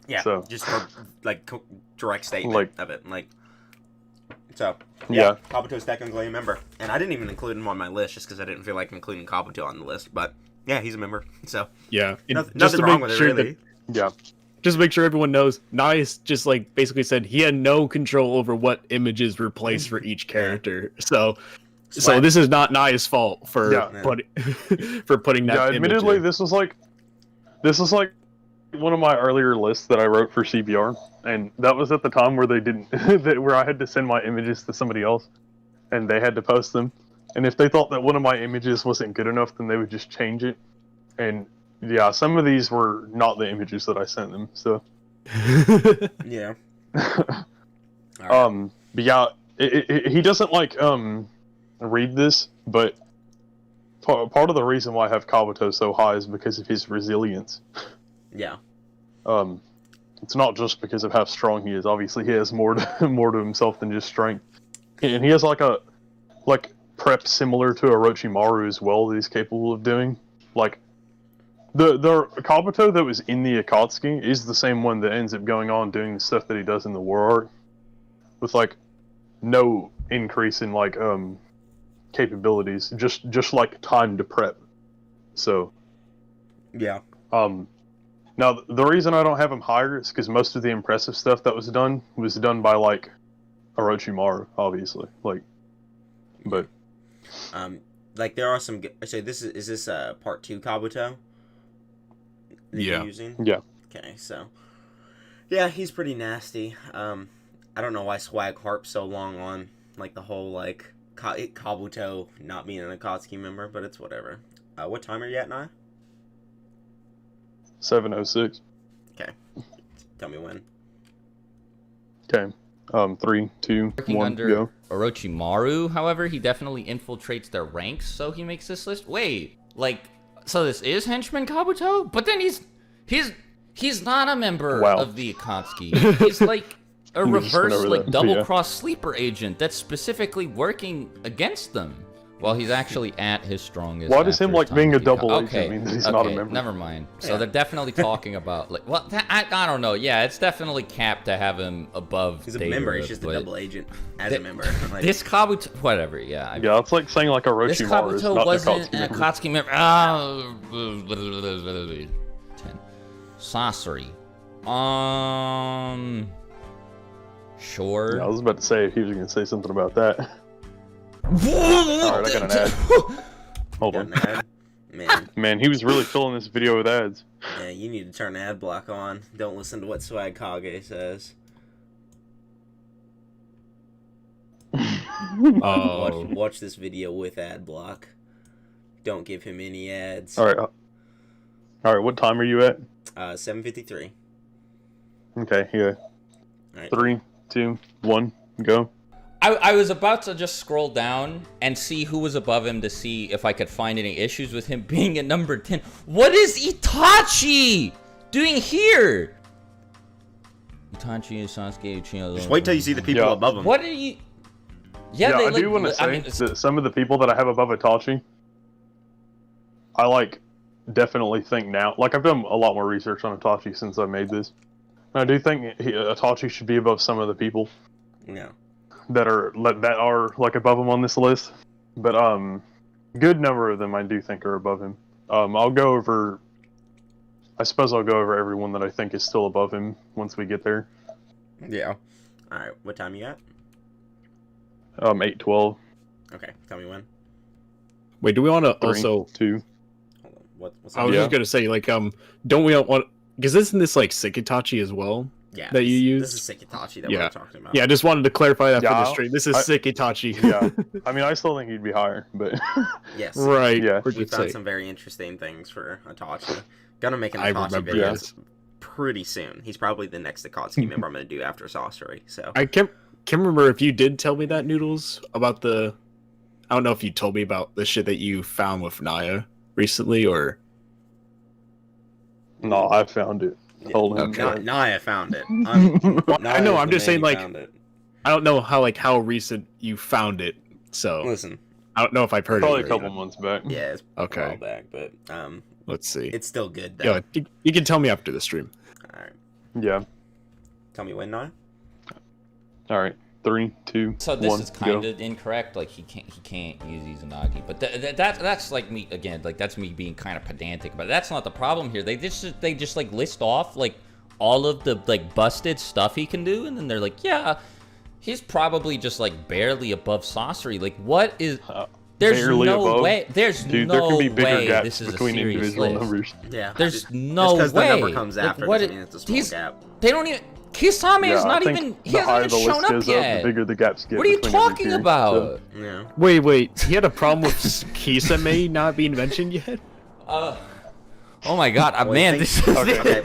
Yeah, So- just for, like, direct statement Like- of it. Like, so, Yeah. Kabuto's technically a member. And I didn't even include him on my list just because I didn't feel like including Kabuto on the list. But, yeah, he's a member. So, Yeah. And nothing, just to wrong make with sure it, really. Yeah, Just to make sure everyone knows, Nice just like basically said he had no control over what images were placed for each character. So Swag- this is not Nia's fault for Yeah. for putting that. yeah. image Admittedly, in. this is like one of my earlier lists that I wrote for CBR, and that was at the time where they didn't where I had to send my images to somebody else, and they had to post them. And if they thought that one of my images wasn't good enough, then they would just change it. And yeah, some of these were not the images that I sent them. So, Yeah. Alright. but yeah, he doesn't like read this, but part of the reason why I have Kabuto so high is because of his resilience. Yeah. It's not just because of how strong he is. Obviously, he has more to himself than just strength, and he has like prep similar to Orochimaru as well that he's capable of doing. Like the Kabuto that was in the Akatsuki is the same one that ends up going on doing the stuff that he does in the war arc, with like no increase in like capabilities, just like time to prep. So Yeah. Now the reason I don't have him higher is because most of the impressive stuff that was done by like Orochimaru, obviously. Like, but like there are some. So is this part 2 Kabuto? That you're using? Yeah. Okay, so yeah, he's pretty nasty. I don't know why Swag harps so long on like the whole like Kabuto not being an Akatsuki member, but it's whatever. What time are you at now? 7:06. Okay, tell me when. Okay. 3, 2, Working 1, under go. Orochimaru, however, he definitely infiltrates their ranks, so he makes this list. Wait, like, so this is henchman Kabuto? But then he's not a member of the Akatsuki. He's like a reverse, like, double-cross sleeper agent that's specifically working against them. While he's actually at his strongest. Why does him like being a double agent mean that he's not a member? Never mind. So they're definitely talking about like, well, I don't know. Yeah, it's definitely capped to have him above. He's a member. He's just a double agent as a member. Like, this Kabuto, whatever. Yeah. Yeah, it's like saying like Orochimaru this Kabuto is not wasn't an an Akatsuki member. 10. Sasori. Sure. Yeah, I was about to say if he was going to say something about that. Alright, I got an ad. Hold on. Man, he was really filling this video with ads. Yeah, you need to turn ad block on. Don't listen to what Swagkage says. Watch this video with ad block. Don't give him any ads. Alright, what time are you at? 7:53. Okay, yeah. Right. 3, 2, 1, go. I was about to just scroll down and see who was above him to see if I could find any issues with him being at number 10. What is Itachi doing here? Itachi, Sasuke, Uchiha. Just wait till you see the people above him. What are you... Yeah, I do want to say that some of the people that I have above Itachi, I like definitely think now. Like I've done a lot more research on Itachi since I made this. And I do think Itachi should be above some of the people. Yeah. That are like above him on this list, but good number of them I do think are above him. I suppose I'll go over everyone that I think is still above him once we get there. Yeah. All right. What time you at? 8:12. Okay. Tell me when. Wait, do we want to 3, also? 2. Hold on. What's I was just gonna say, like, don't we want? Because isn't this like Sikitachi as well? Yeah, that you use. This is Sikitachi that we're talking about. Yeah, I just wanted to clarify that for the stream. This is Sikitachi. Yeah, I mean, I still think he'd be higher, but yes, right. Yeah, we found some very interesting things for Itachi. Gonna make an Itachi video pretty soon. He's probably the next Akatsuki member I'm gonna do after Sasori. So I can't remember if you did tell me that, Noodles, about the. I don't know if you told me about the shit that you found with Naya recently, or. No, I found it. Naya found it. I know. I'm just saying, like, I don't know how recent you found it. So listen, I don't know if I've heard probably it. Probably a couple months back. Yeah, it's a okay. while back, but let's see. It's still good though. Yeah, you can tell me after the stream. All right. Yeah. Tell me when, Naya. All right. 3, 2, So this 1, is kind go. of incorrect. Like he can't use Izanagi, but that's like me again. Like that's me being kind of pedantic, but that's not the problem here. They just like list off like all of the like busted stuff he can do, and then they're like, yeah, he's probably just like barely above Sasori. Like what is? There's no above. way. There's Dude, no there can be bigger way gaps this is between a serious individual list. numbers. Yeah. There's no way. Because the number comes after. What Doesn't mean it's a small gap. They don't even. Kisame is not I think even. He the higher hasn't the even shown list up goes yet. the bigger the gaps get. What are you between every talking tier, about? so. Yeah. Wait. He had a problem with Kisame not being mentioned yet? Oh my god, man, this is... Okay.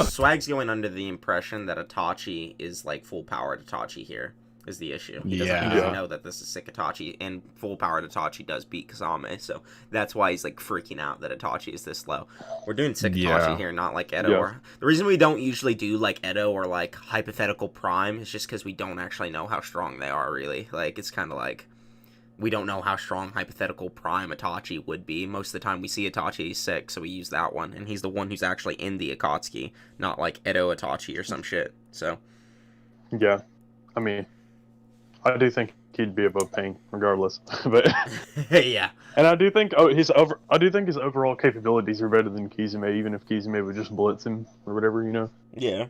Swag's going under the impression that Itachi is like full powered Itachi here is the issue. He doesn't know that this is sick Itachi, and full powered Itachi does beat Kasame, so that's why he's like freaking out that Itachi is this low. We're doing sick Itachi here, not like Edo. Or the reason we don't usually do like Edo or like hypothetical Prime is just because we don't actually know how strong they are really. Like it's kind of like we don't know how strong hypothetical Prime Itachi would be. Most of the time we see Itachi, he's sick, so we use that one, and he's the one who's actually in the Akatsuki, not like Edo Itachi or some shit. So yeah, I mean, I do think he'd be above Pain regardless. But Yeah. and I do think his overall capabilities are better than Kizume, even if Kizume would just blitz him or whatever, you know. Yeah.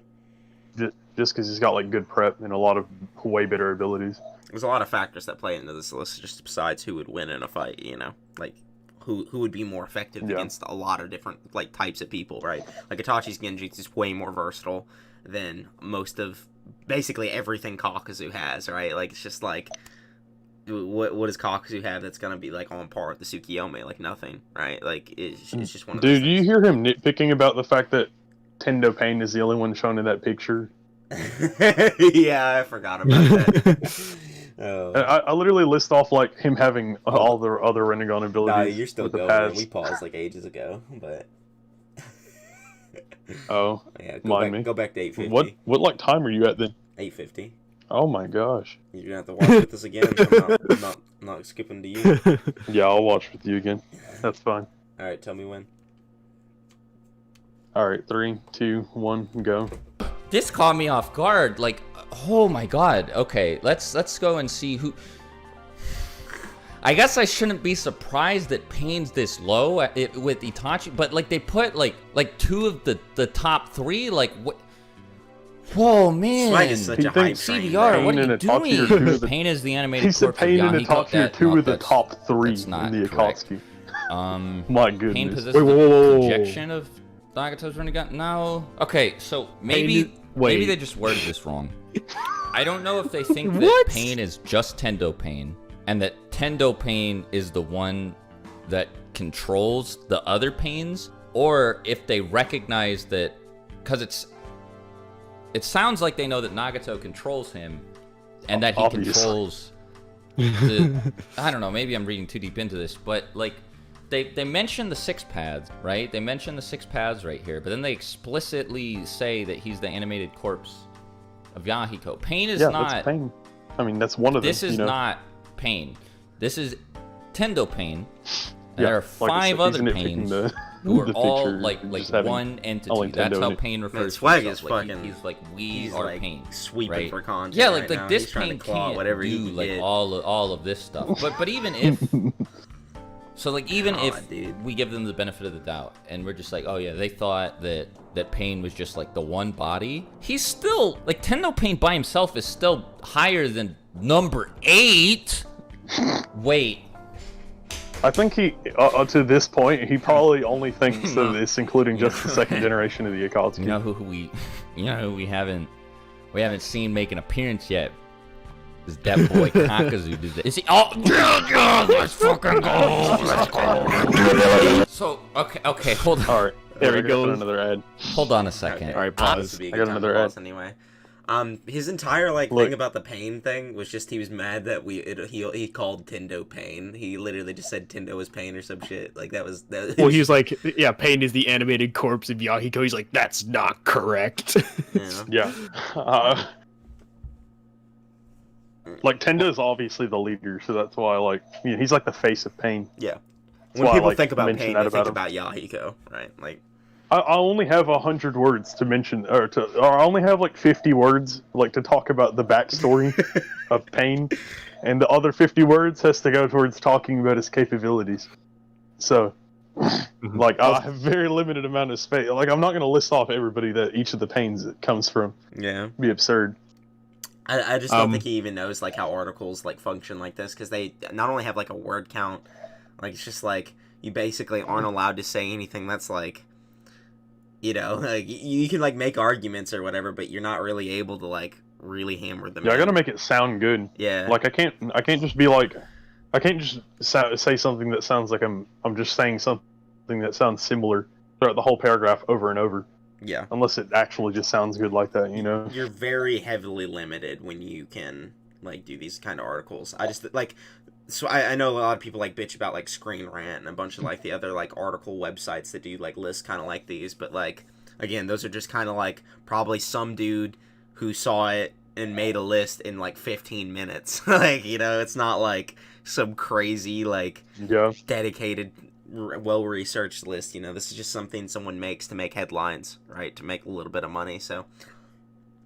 Just because he's got like good prep and a lot of way better abilities. There's a lot of factors that play into this list, just besides who would win in a fight, you know, like who would be more effective against a lot of different like types of people, right? Like Itachi's Genjutsu is way more versatile than most of basically everything Kakuzu has, right? Like it's just like what does Kakuzu have that's gonna be like on par with the Tsukiyomi? Like nothing, right? Like it's just one of those Dude, you hear him nitpicking about the fact that Tendo Pain is the only one shown in that picture? Yeah, I forgot about that. Oh. I literally list off like him having all the other Rinnegan abilities. Nah, you're still with the going. paths. We paused like ages ago, but Oh, yeah, go back to 8:50. What like time are you at then? 8:50. Oh my gosh. You're gonna have to watch with us again. I'm not skipping to you. Yeah, I'll watch with you again. That's fine. All right, tell me when. All right, 3, 2, 1, go. This caught me off guard. Like, oh my god. Okay, let's go and see who. I guess I shouldn't be surprised that Pain's this low with Itachi, but like they put like two of the top 3. Like what? Whoa, man! Swag is such a hype train. CBR, what Pain are and you Itachi are doing? two Pain is the animated He said corpse of Pain and Yahiko. Itachi are two of the top 3 that's not in the correct. Akatsuki. My goodness. Pain possesses Wait, whoa. the projection of Nagato's Rinnegan? No. Okay, so maybe they just worded this wrong. I don't know if they think that Pain is just Tendo Pain, and that Tendo Pain is the one that controls the other pains, or if they recognize that, because it sounds like they know that Nagato controls him, and that he Obviously. controls I don't know, maybe I'm reading too deep into this, but like they mention the 6 paths, right? They mention the 6 paths right here, but then they explicitly say that he's the animated corpse of Yahiko. Pain is not that's Pain. I mean, that's one of them. This is not Pain. This is Tendo Pain. And there are like I 5 said, other he's Pains nitpicking who are the all picture, like just having one entity. only That's Tendo how in it. Pain refers to Swag himself. is Like, fucking- he's like, we He's are like Pain. sweeping right? for content. Yeah, right like now. this He's trying Pain to claw can't whatever he do can like get. all of this stuff. But even if so, like even if dude. we give them the benefit of the doubt, and we're just like, oh yeah, they thought that Pain was just like the one body. He's still like Tendo Pain by himself is still higher than number 8. Wait. I think he, to this point, he probably only thinks of this, including just the second generation of the Akatsuki. You know who we haven't seen make an appearance yet? Is that boy Kakuzu did that? Is he? Oh, yeah, let's fucking go! Let's go! So okay, hold on. All right, There we I go. got another ad. Hold on a second. All right, This pause. would be a I good got time to another pause anyway. His entire Look. thing about the Pain thing was just he was mad that he called Tendo Pain. He literally just said Tendo was Pain or some shit. Like that was. Well, he was like, yeah, Pain is the animated corpse of Yahiko. He's like, that's not correct. Yeah. Yeah. Like Tendo is obviously the leader, so that's why he's like the face of Pain. Yeah. That's When why I, people like, think about mention Pain, that they think him. about Yahiko, right? Like. I only have 100 words to mention, or I only have like 50 words to talk about the backstory of Pain, and the other 50 words has to go towards talking about his capabilities. So, I have very limited amount of space. Like, I'm not going to list off everybody that each of the Pains it comes from. Yeah. It'd be absurd. I just don't think he even knows how articles function like this, because they not only have a word count, it's just you basically aren't allowed to say anything that's you can make arguments or whatever, but you're not really able to really hammer them. Yeah, I in. gotta make it sound good. Yeah. I can't just be I can't just say something that sounds like I'm just saying something that sounds similar throughout the whole paragraph over and over. Yeah. Unless it actually just sounds good like that, you know? You're very heavily limited when you can do these kind of articles. I just so I know a lot of people bitch about Screen Rant and a bunch of the other article websites that do lists kind of like these, but again, those are just kind of probably some dude who saw it and made a list in 15 minutes. It's not some crazy dedicated well-researched list. This is just something someone makes to make headlines, right? To make a little bit of money. So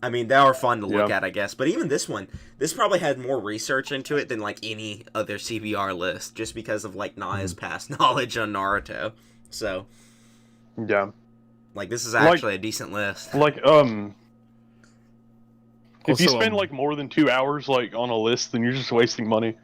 I mean, they are fun to look at, I guess. But even this one, this probably had more research into it than, like, any other CBR list, just because of, like, Naya's past knowledge on Naruto. So, yeah. like, this is actually a decent list. Like, if Also, you spend, like, more than 2 hours, like, on a list, then you're just wasting money.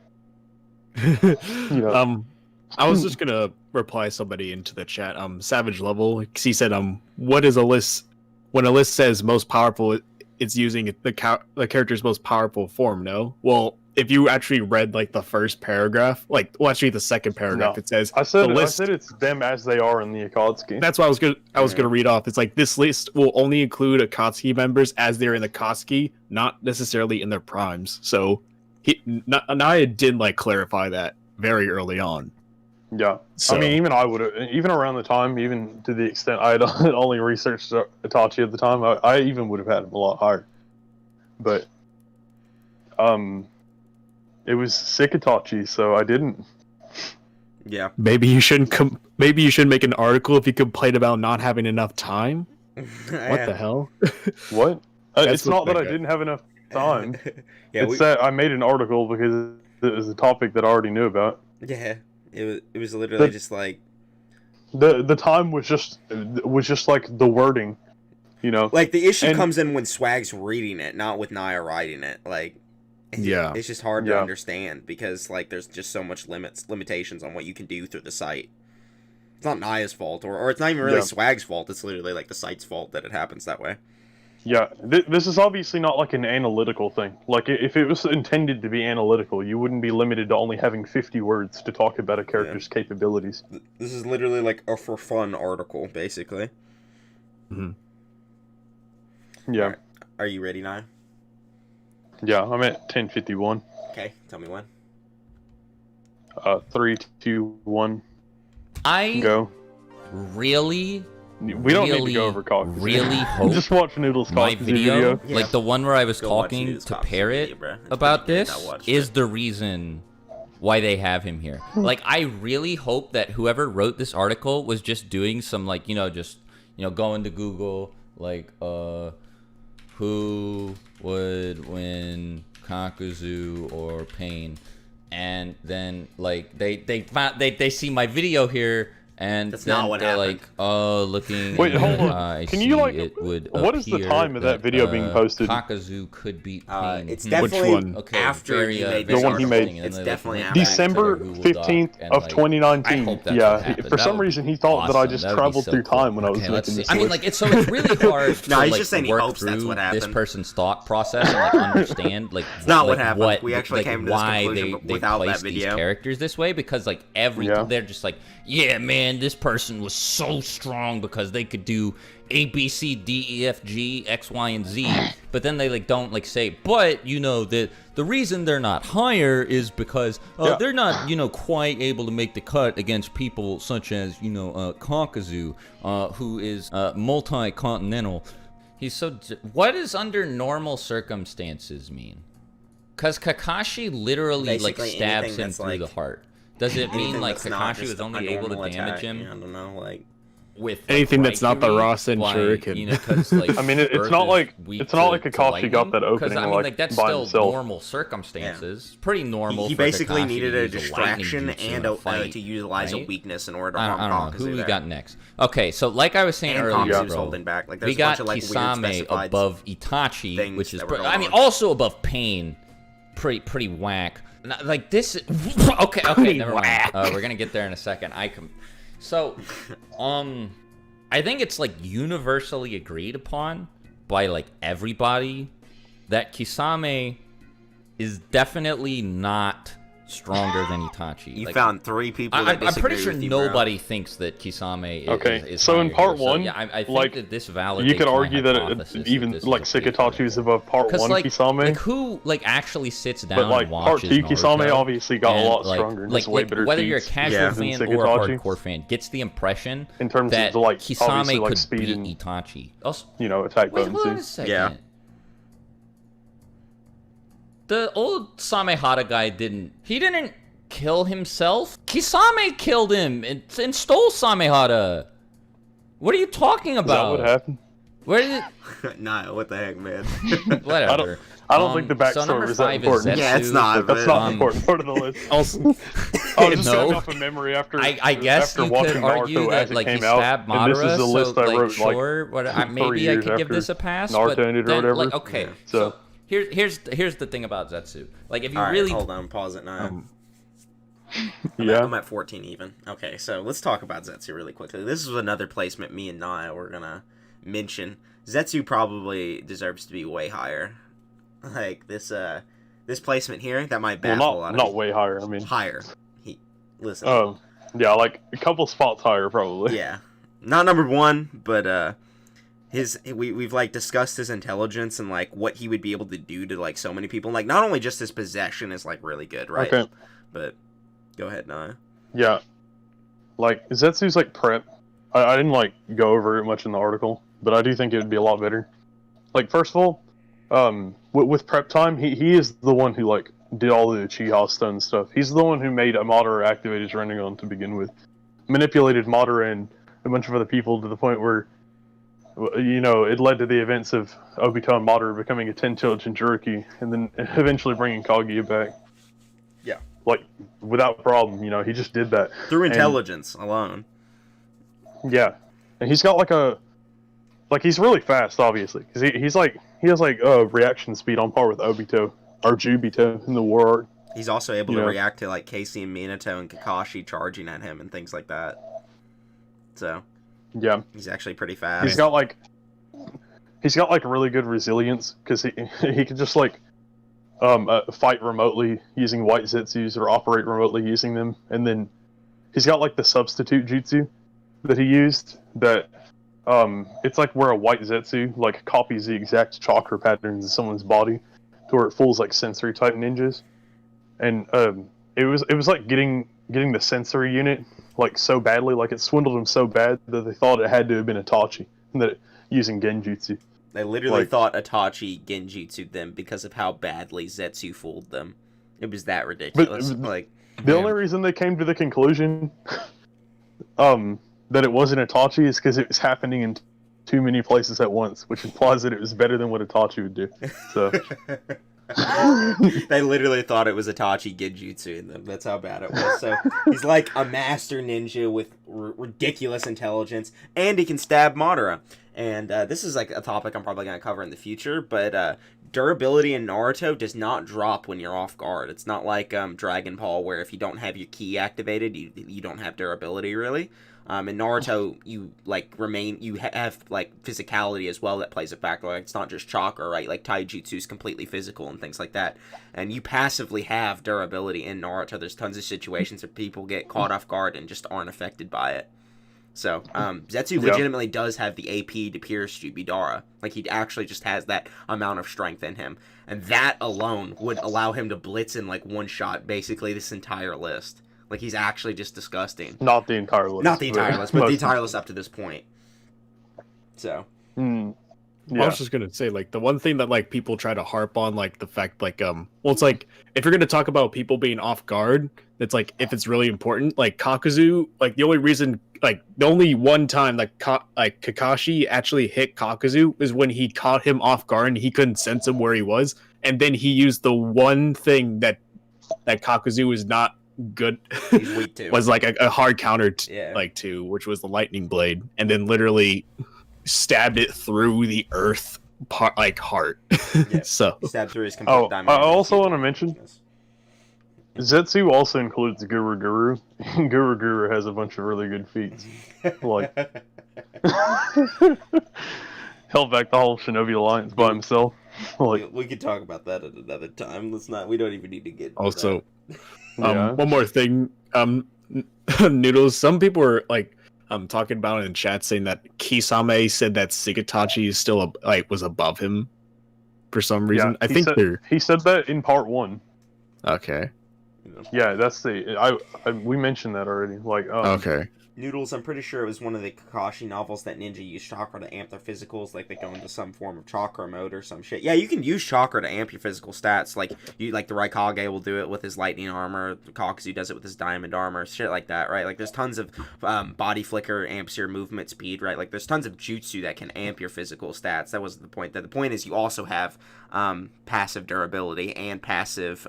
I was just gonna reply somebody into the chat. Savage Level, 'cause he said, what is a list? When a list says most powerful, it's using the character's most powerful form. No, well, if you actually read like the first paragraph, actually the second paragraph, it says I said list. I said it's them as they are in the Akatsuki. That's what I was gonna read off. It's like this list will only include Akatsuki members as they're in the Akatsuki, not necessarily in their primes. So Naya did like clarify that very early on. Yeah, So, I mean, even I would have, even around the time, even to the extent I had only researched Itachi at the time, I even would have had him a lot higher. But, it was sick Itachi, so I didn't. Yeah. maybe you shouldn't make an article if you complain about not having enough time. What the hell? What? It's what not that they I got. didn't have enough time. Yeah, It's that I made an article because it was a topic that I already knew about. Yeah, it was literally just like the time was just like the wording, you know. like the issue comes in when Swag's reading it, not with Naya writing it. Like, Yeah. it's just hard to understand because like there's just so much limitations on what you can do through the site. It's not Naya's fault, or it's not even really Swag's fault. It's literally like the site's fault that it happens that way. Yeah, this is obviously not like an analytical thing. Like, if it was intended to be analytical, you wouldn't be limited to only having 50 words to talk about a character's capabilities. This is literally like a for fun article, basically. Mm-hmm. Yeah. Right. Are you ready, Naya? Yeah, I'm at 1051. Okay, tell me when. 3, 2, 1, I go. really We don't need to go over Caucus. really hope Just watch Noodles my Caucus video, Yeah. like the one where I was Go watch talking Noodles to Caucus Parrot video, bruh. It's about pretty good. this, I watched is it. the reason why they have him here. Like, I really hope that whoever wrote this article was just doing some, like, just, going to Google, like, who would win Kakuzu or Pain, and then, like, they see my video here, and That's then not what they're happened. like, oh, looking. Wait, hold on. I Can see you, like, it would what is the appear time of that video being posted? Kakuzu could beat Pain. It's Hmm. definitely one? Okay, after very, you made The this one he article. made. It's And then, definitely like, after. went back to December their Google 15th Doc and, of like, 2019. I hope that's Yeah, what happened. for That some would reason be he thought that I awesome. just That would be traveled so through cool. time when I was Okay, let's making see. this I mean, list. like, it's really hard No, to, he's like, just saying he work hopes that's through what this happened. person's thought process and, like, understand, like, It's not what like, happened. We actually came to this why conclusion they without that placed these video. characters this way, because, like, they're just like, yeah, man, this person was so strong because they could do A, B, C, D, E, F, G, X, Y, and Z, but then they, like, don't, like, say, but, the reason they're not higher is because they're not, quite able to make the cut against people such as, Kakuzu, who is multi-continental. He's so... What does under normal circumstances mean? Because Kakashi literally, like, Basically stabs anything him that's, through like, the heart. Does it mean, Anything like, that's not Kakashi just was a only able to normal damage attack. him? Yeah, I don't know, like... With Anything that's not the Raikiri? Rasen Why, Shuriken. 'cause, like, I mean, it's Earth not is like weak Kakashi got lightning? that 'Cause, opening I mean, like, that's by still himself. normal circumstances. Pretty normal. He for basically Kakashi needed to a use lightning distraction jutsu in and a fight, to utilize a right? weakness in order to I harm don't know. Kakuzu Who we there. got next? Okay, so like I was saying And earlier, Kakuzu's bro, holding back. Like, we there's a got bunch of, like, weird Kisame specified above Itachi, things which is, that were going I mean, on. also above Pain. Pretty whack. Like this. Okay, never mind. We're gonna get there in a second. So, I think it's, like, universally agreed upon by, like, everybody that Kisame is definitely not stronger than Itachi. You Like, found 3 people that I'm disagree pretty sure with you, bro. nobody thinks that Kisame is. Okay, is so in higher part here. So, one, yeah, I think like, that this validates You could my argue that hypothesis even this like is a Sikitachi is above part 1 like, Kisame, like who like actually sits down but like and part watches 2 Kisame Naruto obviously got a and, lot like, stronger and like, has way like, better whether you're a feats casual than fan or a Sikitachi. hardcore fan gets the impression In terms that of, like, Kisame obviously, like, could speed beat and, Itachi. Also, attack wait, hold on a potency. second. Yeah. The old Samehada guy didn't kill himself. Kisame killed him and stole Samehada. What are you talking Is that about? what happened? Where did Nah, what the heck, man? whatever. I don't think the So backstory number is that 5 is important. Zetsu. Yeah, it's not. That's but, not an important part of the list. Also, I was just No. going off of memory after I guess after you watching could argue Naruto that as it like he came out, stabbed and this is Madara, the list so I like wrote sure, like maybe I years could give after this a pass. Naruto but ended or then, whatever. like okay, Yeah. so here's the thing about Zetsu. Like if you All right, really hold on, pause it now. Yeah. I'm at 14 even. Okay, so let's talk about Zetsu really quickly. This is another placement me and Naya were gonna mention. Zetsu probably deserves to be way higher. Like this placement here, that might baffle a lot of Not way higher. I mean, higher. Listen. Yeah, like a couple spots higher probably. Yeah, not number 1, but we've like discussed his intelligence and like what he would be able to do to like so many people. Like not only just his possession is like really good, right? Okay. But go ahead, Naya. Yeah. Like Zetsu's like prep. I didn't like go over it much in the article, but I do think it would be a lot better. Like first of all, with prep time, he is the one who like did all the Uchiha stone stuff. He's the one who made Madara activate his Rinnegan to begin with, manipulated Madara and a bunch of other people to the point where, you know, it led to the events of Obito and Madara becoming a 10-tailed Jinchuriki, and then eventually bringing Kaguya back. Yeah. Like without problem, you know, he just did that Through intelligence alone. Yeah, and he's got he's really fast, obviously, because he has reaction speed on par with Obito or Jubito in the war arc. He's also able to react to like Casey and Minato and Kakashi charging at him and things like that. So yeah, he's actually pretty fast. He's got really good resilience because he can just fight remotely using white Zetsus or operate remotely using them, and then he's got like the substitute jutsu that he used that it's like where a white Zetsu like copies the exact chakra patterns in someone's body to where it fools like sensory type ninjas, and it was like getting the sensory unit like so badly, like it swindled them so bad that they thought it had to have been Itachi using genjutsu. They literally thought Itachi genjutsu'd them because of how badly Zetsu fooled them. It was that ridiculous. The only reason they came to the conclusion that it wasn't Itachi is because it was happening in too many places at once, which implies that it was better than what Itachi would do. So they literally thought it was Itachi genjutsu in them. That's how bad it was. So he's like a master ninja with ridiculous intelligence, and he can stab Madara. And this is like a topic I'm probably going to cover in the future, but durability in Naruto does not drop when you're off guard. It's not like Dragon Ball, where if you don't have your ki activated, you don't have durability, really. In Naruto, you have like physicality as well that plays a factor. Like, it's not just chakra, right? Like taijutsu is completely physical and things like that. And you passively have durability in Naruto. There's tons of situations where people get caught off guard and just aren't affected by it. So, Zetsu legitimately does have the AP to pierce Jubidara. Like, he actually just has that amount of strength in him. And that alone would allow him to blitz in, like, one shot, basically, this entire list. Like, he's actually just disgusting. Not the entire list. Not the entire list, but the entire list up to this point. So. Yeah. I was just gonna say, like, the one thing that like people try to harp on, like the fact, like, well, it's like if you're gonna talk about people being off guard, it's like if it's really important, like Kakuzu, like the only reason, like the only one time like Kakashi actually hit Kakuzu is when he caught him off guard and he couldn't sense him where he was, and then he used the one thing that Kakuzu was not good He's weak to. was like a hard counter to, which was the lightning blade, and then literally stabbed it through the earth heart. Yeah. So stabbed through his complete diamond. I also want to mention Zetsu also includes Guru Guru. Guru Guru has a bunch of really good feats. Like held back the whole Shinobi Alliance by himself. Like we could talk about that at another time. Let's not. We don't even need to get into also that. One more thing, Noodles, some people were like talking about it in chat saying that Kisame said that Sigatachi is still was above him for some reason. Yeah, he said that in part 1. Okay. Yeah, that's we mentioned that already. Like okay. Noodles, I'm pretty sure it was one of the Kakashi novels that ninja used chakra to amp their physicals, like they go into some form of chakra mode or some shit. Yeah, you can use chakra to amp your physical stats, like the Raikage will do it with his lightning armor, Kakuzu does it with his diamond armor, shit like that, right? Like there's tons of body flicker amps your movement speed, right? Like there's tons of jutsu that can amp your physical stats. That wasn't the point. The point is you also have passive durability and passive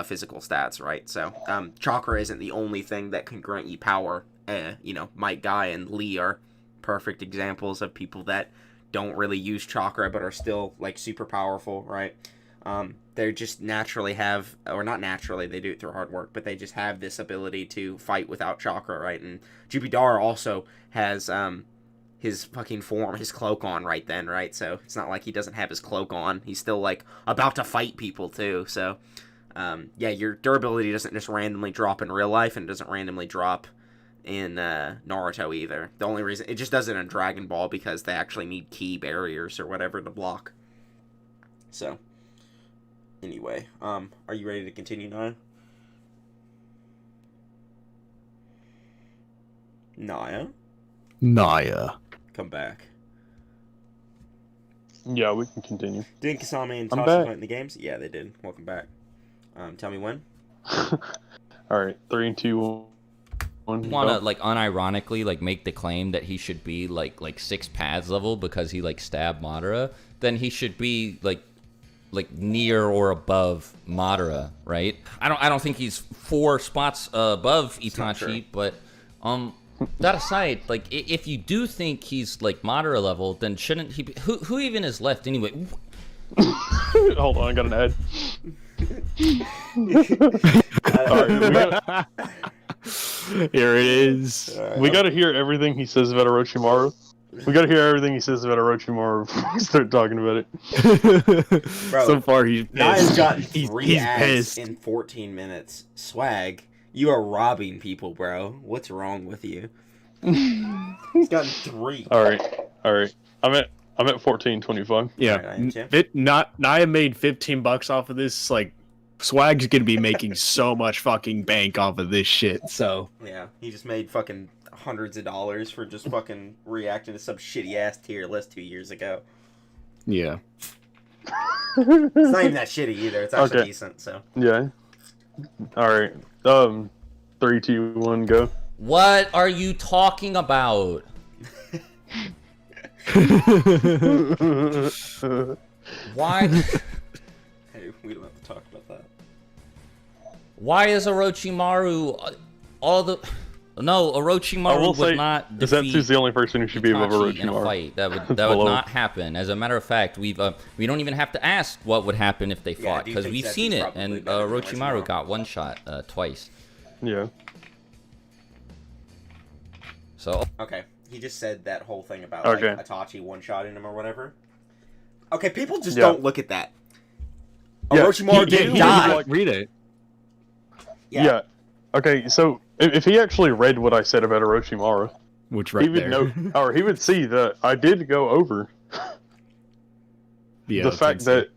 physical stats, right? So chakra isn't the only thing that can grant you power. Might Guy and Lee are perfect examples of people that don't really use chakra but are still like super powerful, right? They just naturally have, or not naturally, they do it through hard work, but they just have this ability to fight without chakra, right? And Jupidara also has his fucking form, his cloak on right then, right? So it's not like he doesn't have his cloak on. He's still like about to fight people too, so your durability doesn't just randomly drop in real life, and it doesn't randomly drop in Naruto either. The only reason it just does it in Dragon Ball because they actually need key barriers or whatever to block. So anyway, are you ready to continue now? Naya. Come back. Yeah, we can continue. Didn't Kasami and I'm Tasha back. play in the games? Yeah, they did. Welcome back. Tell me when. All right, 3, 2, 1. Want to unironically make the claim that he should be like 6 paths level because he stabbed Madara, then he should be like near or above Madara, right? I don't think he's 4 spots above Itachi, but that aside, if you do think he's Madara level, then shouldn't he be, who even is left anyway? Hold on, I got an ad. Alright, here it is. We gotta hear everything he says about Orochimaru. We gotta hear everything he says about Orochimaru before we start talking about it. Bro, so far, he's pissed. Naya's gotten 3 he's ads pissed. in 14 minutes. Swag, you are robbing people, bro. What's wrong with you? He's gotten 3. Alright. I'm at 14.25. Yeah, Naya made $15 off of this. Swag's gonna be making so much fucking bank off of this shit. So yeah, he just made fucking hundreds of dollars for just fucking reacting to some shitty ass tier list 2 years ago. Yeah, it's not even that shitty either. It's actually decent. So yeah. All right. 3, 2, 1, go. What are you talking about? Why? Hey, we don't have to talk about that. Why is Orochimaru Orochimaru would not defeat Zetsu's the only person who should be above Itachi Orochimaru. in a fight. That would not happen. As a matter of fact, we don't even have to ask what would happen if they fought because we've seen it, and Orochimaru got one shot twice. Yeah. So okay, he just said that whole thing about Itachi one-shotting him or whatever. Okay, people just don't look at that. Yeah, Orochimaru didn't die. Read it. Yeah. Okay, so if he actually read what I said about Orochimaru, Which he would know, or he would see that I did go over the fact that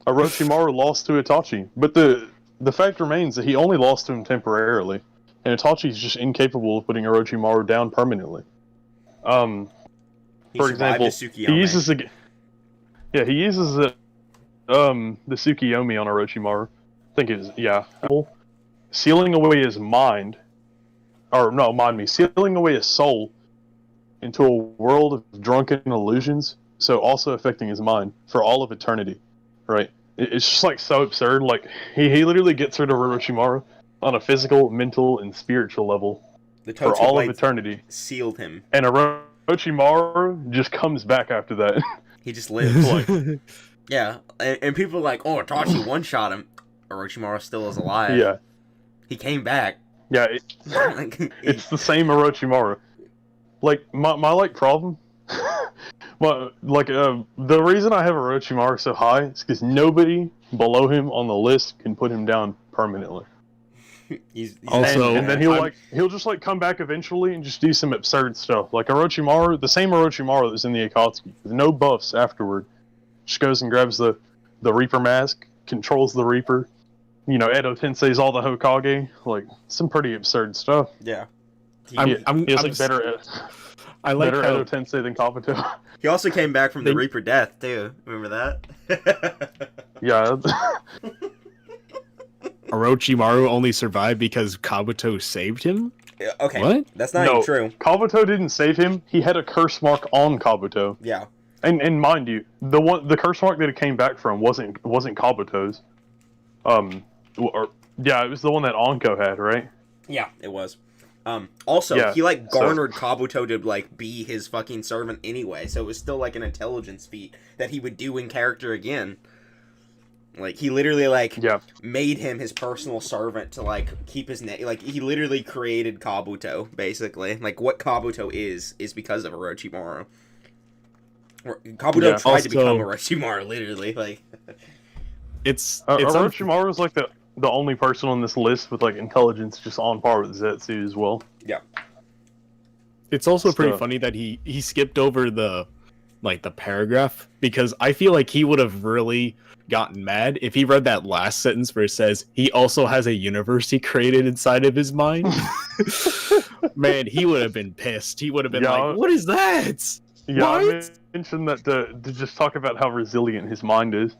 Orochimaru lost to Itachi, but the fact remains that he only lost to him temporarily, and Itachi's just incapable of putting Orochimaru down permanently. For example, he uses the Tsukiyomi on Orochimaru. I think it is sealing away his mind, sealing away his soul into a world of drunken illusions, so also affecting his mind for all of eternity, right? It's just so absurd. He literally gets rid of Orochimaru on a physical, mental, and spiritual level for all of eternity. Sealed him. And Orochimaru just comes back after that. He just lives. Yeah, and people are like, oh, Itachi one-shot him. Orochimaru still is alive. Yeah. He came back. Yeah, it's the same Orochimaru. My problem... the reason I have Orochimaru so high is because nobody below him on the list can put him down permanently. he's and then he'll just come back eventually and just do some absurd stuff. Like Orochimaru, the same Orochimaru that was in the Akatsuki, with no buffs afterward, just goes and grabs the Reaper mask, controls the Reaper. Edo Tensei's all the Hokage, some pretty absurd stuff. Yeah. He, I'm, He has I'm like better I like better how Edo Tensei than Kabuto. he also came back from the They- Reaper Death too. Remember that? Yeah. Orochimaru only survived because Kabuto saved him. Yeah, okay, What? that's not even true. Kabuto didn't save him. He had a curse mark on Kabuto. Yeah. And mind you, the curse mark that it came back from wasn't Kabuto's. Yeah, it was the one that Anko had, right? Yeah, it was. Also, Yeah, he like garnered Kabuto to like be his fucking servant anyway, so it was still like an intelligence feat that he would do in character again. Like he literally like made him his personal servant to like keep his name. Like he literally created Kabuto basically. Like what Kabuto is because of Orochimaru. Kabuto tried to become Orochimaru, literally. Like it's Orochimaru is like the only person on this list with like intelligence just on par with Zetsu as well. Yeah. It's also pretty funny that he skipped over the paragraph, because I feel like he would have really gotten mad if he read that last sentence where it says he also has a universe he created inside of his mind. Man, he would have been pissed. He would have been like, "What is that?" Yeah, what? I mentioned that to just talk about how resilient his mind is.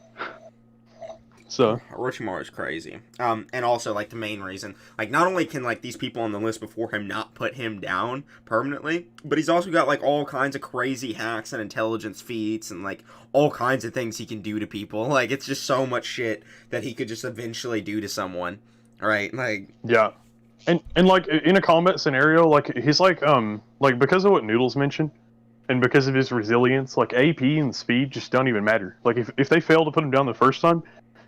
So Orochimaru is crazy. And also like the main reason, like not only can like these people on the list before him not put him down permanently, but he's also got like all kinds of crazy hacks and intelligence feats and like all kinds of things he can do to people. Like it's just so much shit that he could just eventually do to someone. Right? Like yeah. And like in a combat scenario, like he's like because of what Noodles mentioned, and because of his resilience, like AP and speed just don't even matter. Like if they fail to put him down the first time,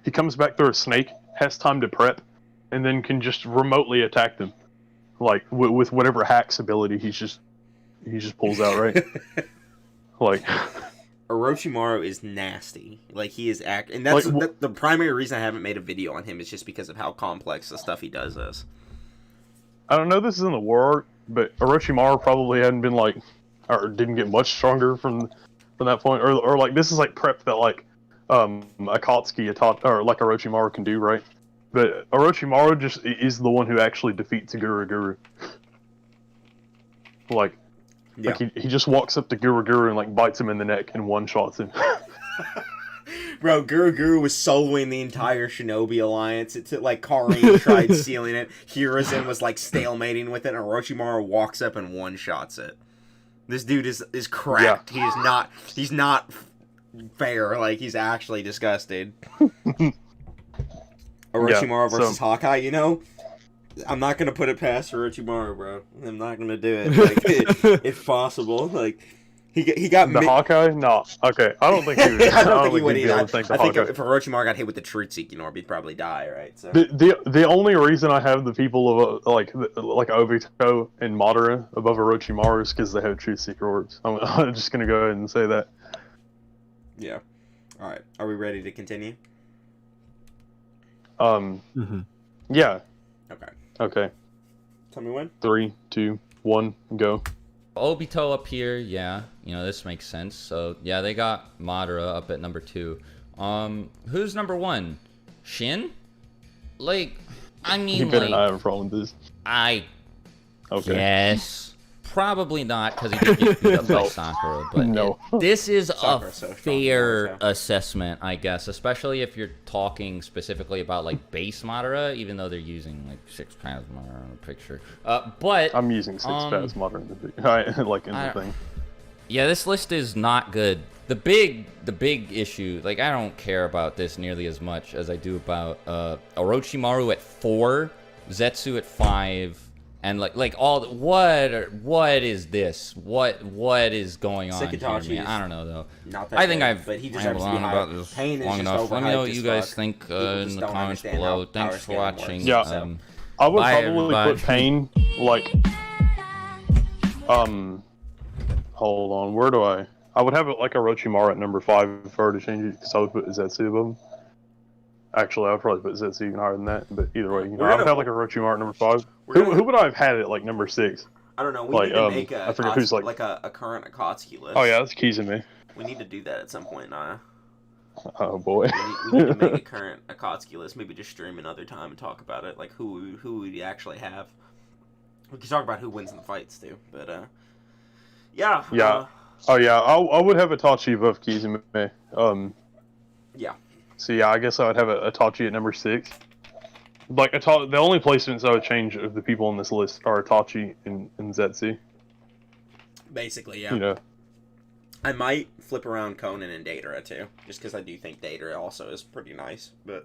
he comes back through a snake, has time to prep, and then can just remotely attack them, like with whatever hacks ability he just pulls out, right? Like Orochimaru is nasty. Like he is and that's like, the primary reason I haven't made a video on him is just because of how complex the stuff he does is. I don't know. This is in the war arc, but Orochimaru probably hadn't been like, or didn't get much stronger from that point, or like this is like prep that like Akatsuki or like Orochimaru can do, right? But Orochimaru just is the one who actually defeats Guru. Like he just walks up to Guru and like bites him in the neck and one-shots him. Bro, Guru was soloing the entire Shinobi Alliance. It's like Karin tried sealing it. Hiruzen was like stalemating with it, and Orochimaru walks up and one-shots it. This dude is cracked. Yeah. He's not fair. Like he's actually disgusted. Orochimaru versus Hawkeye, you know? I'm not gonna put it past Orochimaru, bro. I'm not gonna do it. Like, it's possible. Like he got the Hawkeye. No, okay. I don't think he would. I don't think he would either. I think Hawkeye. if Orochimaru got hit with the Truth Seeking Orb, he'd probably die, right? So the only reason I have the people of like Obito and Madara above Orochimaru is because they have Truth Seeker Orbs. I'm just gonna go ahead and say that. Yeah. All right. Are we ready to continue? Yeah. Okay. Okay. Tell me when. 3, 2, 1, go. Obito up here, yeah, this makes sense. So yeah, they got Madara up at number 2. Who's number 1? Shin? Like, I mean, you better not have a problem with this. I guess probably not, because he did get beat up by Sakura. But this is a fair assessment, I guess, especially if you're talking specifically about like base Madara, even though they're using like 6 times Madara in the picture. But I'm using 6 times Madara in the picture, like in the thing. Yeah, this list is not good. The big issue, like I don't care about this nearly as much as I do about Orochimaru at 4, Zetsu at 5. And like all what is this? What is going on here, man? I don't know though. Not that I think but he deserves on about this long enough. Let me know what you guys think in the comments below. Thanks for watching. Yeah, I would probably put Pain like hold on, where do I would have it like Orochimaru at number 5 if I were to change it, because I would put Zetsu above him. Actually, I would probably put Zetsu even higher than that, but either way, I would have like Orochimaru at number 5. Who would I have had it like number 6? I don't know. We need to make I forget who's like a current Akatsuki list. Oh yeah, that's Kizumi. We need to do that at some point, Naya. Oh boy. We need to make a current Akatsuki list. Maybe just stream another time and talk about it, like who we actually have. We can talk about who wins in the fights too, but yeah. Yeah. Oh yeah, I would have Itachi above Kizumi. Yeah. So yeah, I guess I would have Itachi at number 6. Like the only placements I would change of the people on this list are Itachi and Zetsu. Basically, yeah. You know. I might flip around Conan and Datara too, just because I do think Datara also is pretty nice. But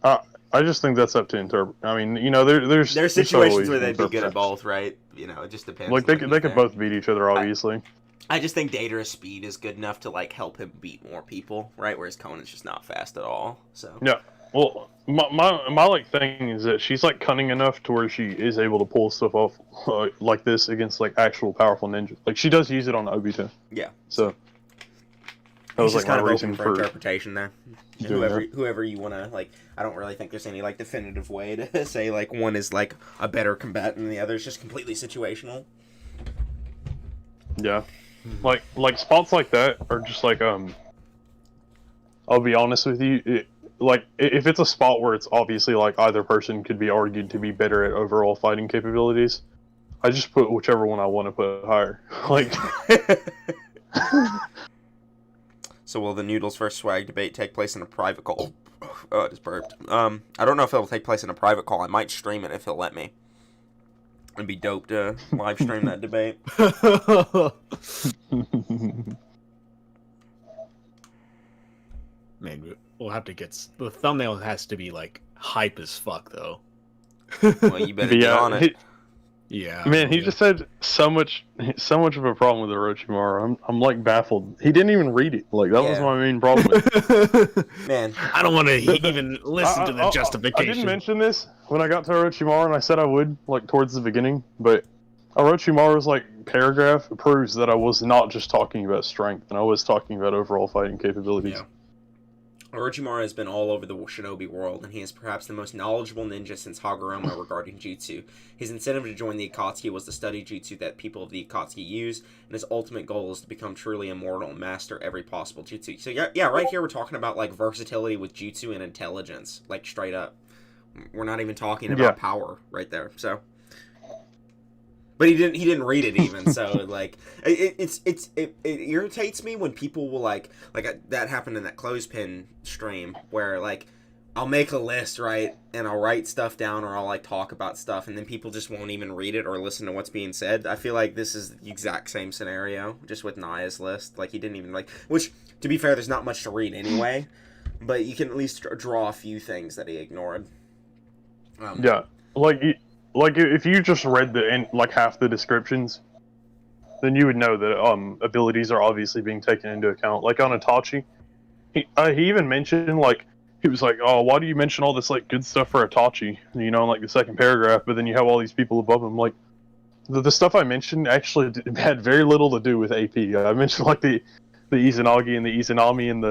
I just think that's up to interpret. I mean, you know, there's situations where they'd be good at both, right? You know, it just depends. Like they could both beat each other, obviously. I just think Datara's speed is good enough to like help him beat more people, right? Whereas Conan's just not fast at all. So yeah. Well, my like thing is that she's like cunning enough to where she is able to pull stuff off like this against like actual powerful ninjas. Like she does use it on Obito. Yeah. So that was like kind my of reason open for interpretation there. Whoever you want to like. I don't really think there's any like definitive way to say like one is like a better combatant than the other. It's just completely situational. Yeah. Like spots like that are just like I'll be honest with you, like if it's a spot where it's obviously like either person could be argued to be better at overall fighting capabilities, I just put whichever one I want to put higher. Like So will the Noodles versus Swag debate take place in a private call? Oh, I just burped. I don't know if it'll take place in a private call. I might stream it if he'll let me. It'd be dope to live stream that debate. Man, we'll have to get the thumbnail has to be like hype as fuck though. Well, you better get on it. Yeah. Man, he just had so much of a problem with Orochimaru. I'm like baffled. He didn't even read it. Like that was my main problem with it. Man, I don't want to even listen to the justification. I didn't mention this when I got to Orochimaru, and I said I would, like towards the beginning, but Orochimaru's like paragraph proves that I was not just talking about strength, and I was talking about overall fighting capabilities. Yeah. Orochimaru has been all over the shinobi world, and he is perhaps the most knowledgeable ninja since Hagoromo regarding jutsu. His incentive to join the Akatsuki was to study jutsu that people of the Akatsuki use, and his ultimate goal is to become truly immortal and master every possible jutsu. So yeah, right here we're talking about like versatility with jutsu and intelligence, like straight up. We're not even talking about power right there. So, but he didn't read it even. So like it irritates me when people will like that happened in that clothespin stream where like I'll make a list, right, and I'll write stuff down or I'll like talk about stuff and then people just won't even read it or listen to what's being said. I feel like this is the exact same scenario just with Naya's list. Like he didn't even like, which to be fair, there's not much to read anyway, but you can at least draw a few things that he ignored. Yeah, like if you just read like half the descriptions, then you would know that abilities are obviously being taken into account. Like on Itachi, he even mentioned like he was like, oh, why do you mention all this like good stuff for Itachi? You know, in like the second paragraph, but then you have all these people above him. Like the stuff I mentioned actually had very little to do with AP. I mentioned like the Izanagi and the Izanami and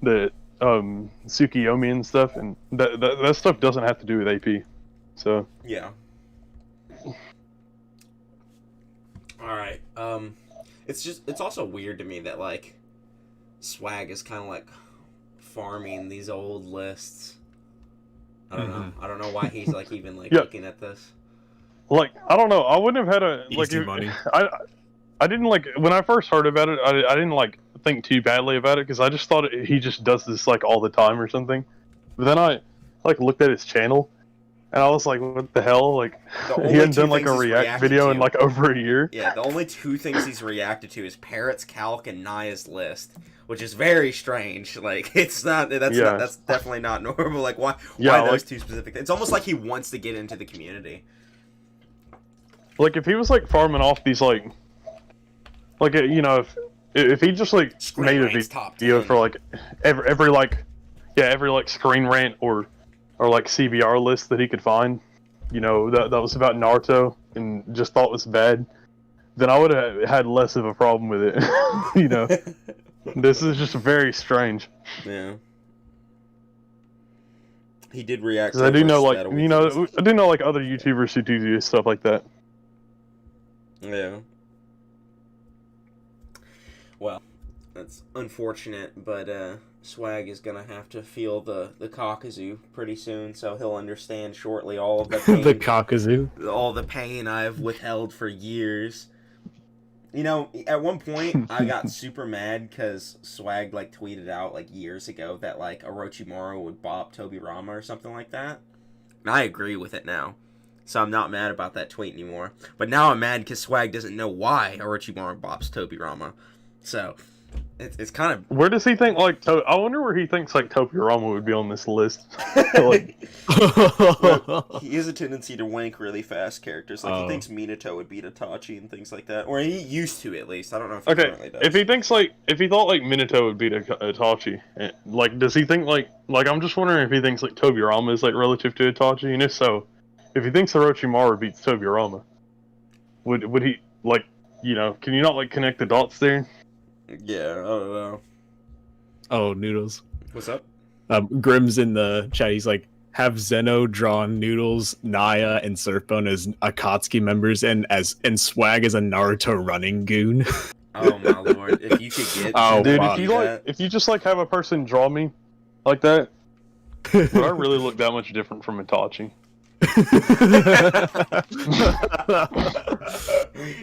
the Tsukiyomi and stuff, and that stuff doesn't have to do with AP. So yeah. All right. It's also weird to me that like Swag is kind of like farming these old lists. I don't know. I don't know why he's like even like looking at this. Like I don't know. I wouldn't have had a like easy money. I didn't like when I first heard about it. I didn't like think too badly about it because I just thought he just does this like all the time or something. But then I like looked at his channel. And I was like, what the hell? Like, he hadn't done like a react video in like over a year. Yeah, the only two things he's reacted to is Parrot's calc and Naya's list, which is very strange. Like, it's not, that's definitely not normal. Like, why those two specific things? It's almost like he wants to get into the community. Like, if he was like farming off these like you know, if he just like made a video for like every like Screen Rant or like CBR list that he could find, you know, that was about Naruto and just thought was bad, then I would have had less of a problem with it. You know, this is just very strange. Yeah. He did react. Because I do know, like, you know, I do know like other YouTubers who do stuff like that. Yeah. Well, that's unfortunate, but Swag is gonna have to feel the Kakuzu pretty soon, so he'll understand shortly all of the pain, The Kakuzu. all the pain I've withheld for years. You know, at one point I got super mad because Swag like tweeted out like years ago that like Orochimaru would bop Tobirama or something like that, and I agree with it now. So I'm not mad about that tweet anymore. But now I'm mad because Swag doesn't know why Orochimaru bops Tobirama. So it's kind of... Where does he think, like, I wonder where he thinks, like, Tobirama would be on this list. Like... He has a tendency to wank really fast characters. Like, he thinks Minato would beat Itachi and things like that. Or he used to, at least. I don't know if he currently does. If he thinks, like, if he thought, like, Minato would beat Itachi, like, does he think, like, I'm just wondering if he thinks, like, Tobirama is, like, relative to Itachi, and if so, if he thinks Orochimaru beats Tobirama, would he, like, you know, can you not, like, connect the dots there? Yeah, I don't know. Oh, Noodles. What's up? Grim's in the chat. He's like, have Zeno drawn Noodles, Naya, and Surfbone as Akatsuki members, and Swag as a Naruto running goon. Oh my lord! If you could get, dude, wow. if you just like have a person draw me like that, would I really look that much different from Itachi?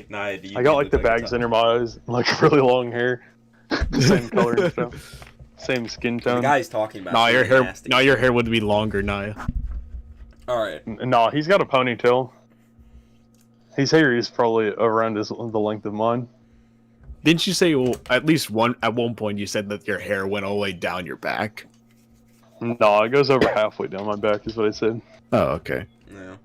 Naya, I got like the bags under my eyes, like really long hair, same color and stuff, same skin tone. The guy's talking about. Nah, your hair would be longer, Naya. All right. Nah, he's got a ponytail. His hair is probably around the length of mine. Didn't you say at one point you said that your hair went all the way down your back? Nah, it goes over halfway down my back, is what I said. Oh, okay. Yeah.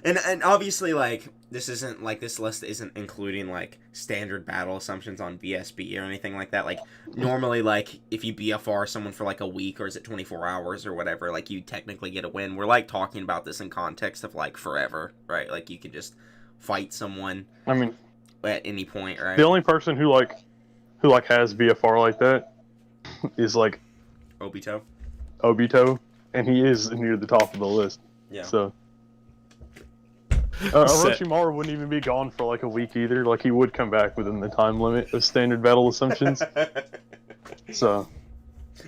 And obviously, like, this list isn't including, like, standard battle assumptions on BSB or anything like that. Like, normally, like, if you BFR someone for, like, a week, or is it 24 hours or whatever, like, you technically get a win. We're, like, talking about this in context of, like, forever, right? Like, you could just fight someone, I mean, at any point, right? the only person who has BFR like that is, like, Obito, and he is near the top of the list. Yeah. So Orochimaru wouldn't even be gone for like a week either. Like he would come back within the time limit of standard battle assumptions. So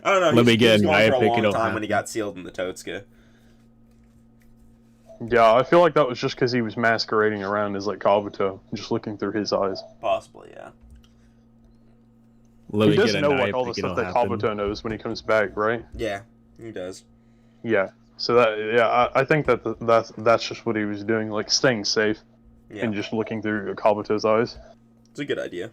I don't know. Let me get Naya for a long up time when he got sealed in the Totsuka. yeah, I feel like that was just because he was masquerading around as like Kabuto, just looking through his eyes. Possibly, yeah. He doesn't know like all the stuff that Kabuto knows when he comes back, right? Yeah, he does. Yeah. So I think that's just what he was doing, like staying safe and just looking through Kabuto's eyes. It's a good idea.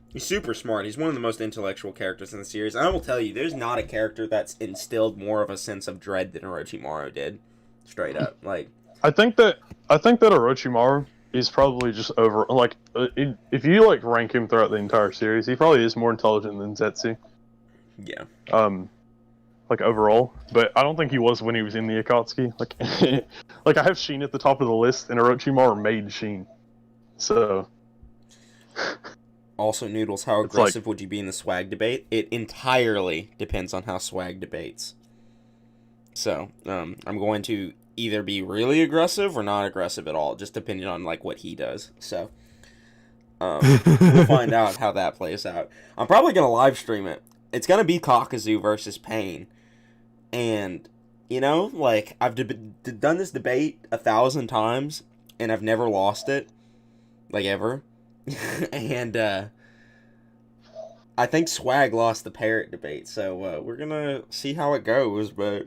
He's super smart. He's one of the most intellectual characters in the series. And I will tell you, there's not a character that's instilled more of a sense of dread than Orochimaru did. Straight up, like. I think that Orochimaru is probably just over. Like, if you like rank him throughout the entire series, he probably is more intelligent than Zetsu. Yeah. Like overall, but I don't think he was when he was in the Akatsuki. Like, like I have Sheen at the top of the list, and Orochimaru made Sheen. So. Also, Noodles, how aggressive would you be in the Swag debate? It entirely depends on how Swag debates. So, I'm going to either be really aggressive or not aggressive at all, just depending on like what he does. So, we'll find out how that plays out. I'm probably gonna live stream it. It's gonna be Kakuzu versus Pain. And, you know, like, I've done this debate 1,000 times, and I've never lost it. Like, ever. And, I think Swag lost the Parrot debate, so, we're gonna see how it goes, but,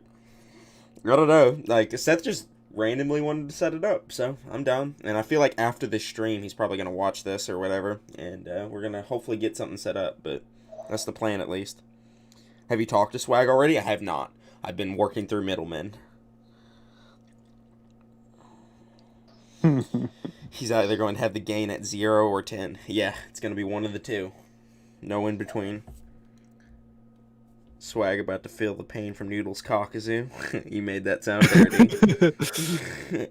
I don't know. Like, Seth just randomly wanted to set it up, so, I'm down. And I feel like after this stream, he's probably gonna watch this or whatever, and, we're gonna hopefully get something set up, but that's the plan, at least. Have you talked to Swag already? I have not. I've been working through middlemen. He's either going to have the gain at 0 or 10. Yeah, it's going to be one of the two. No in between. Swag about to feel the pain from Noodles Kakuzu. You made that sound dirty.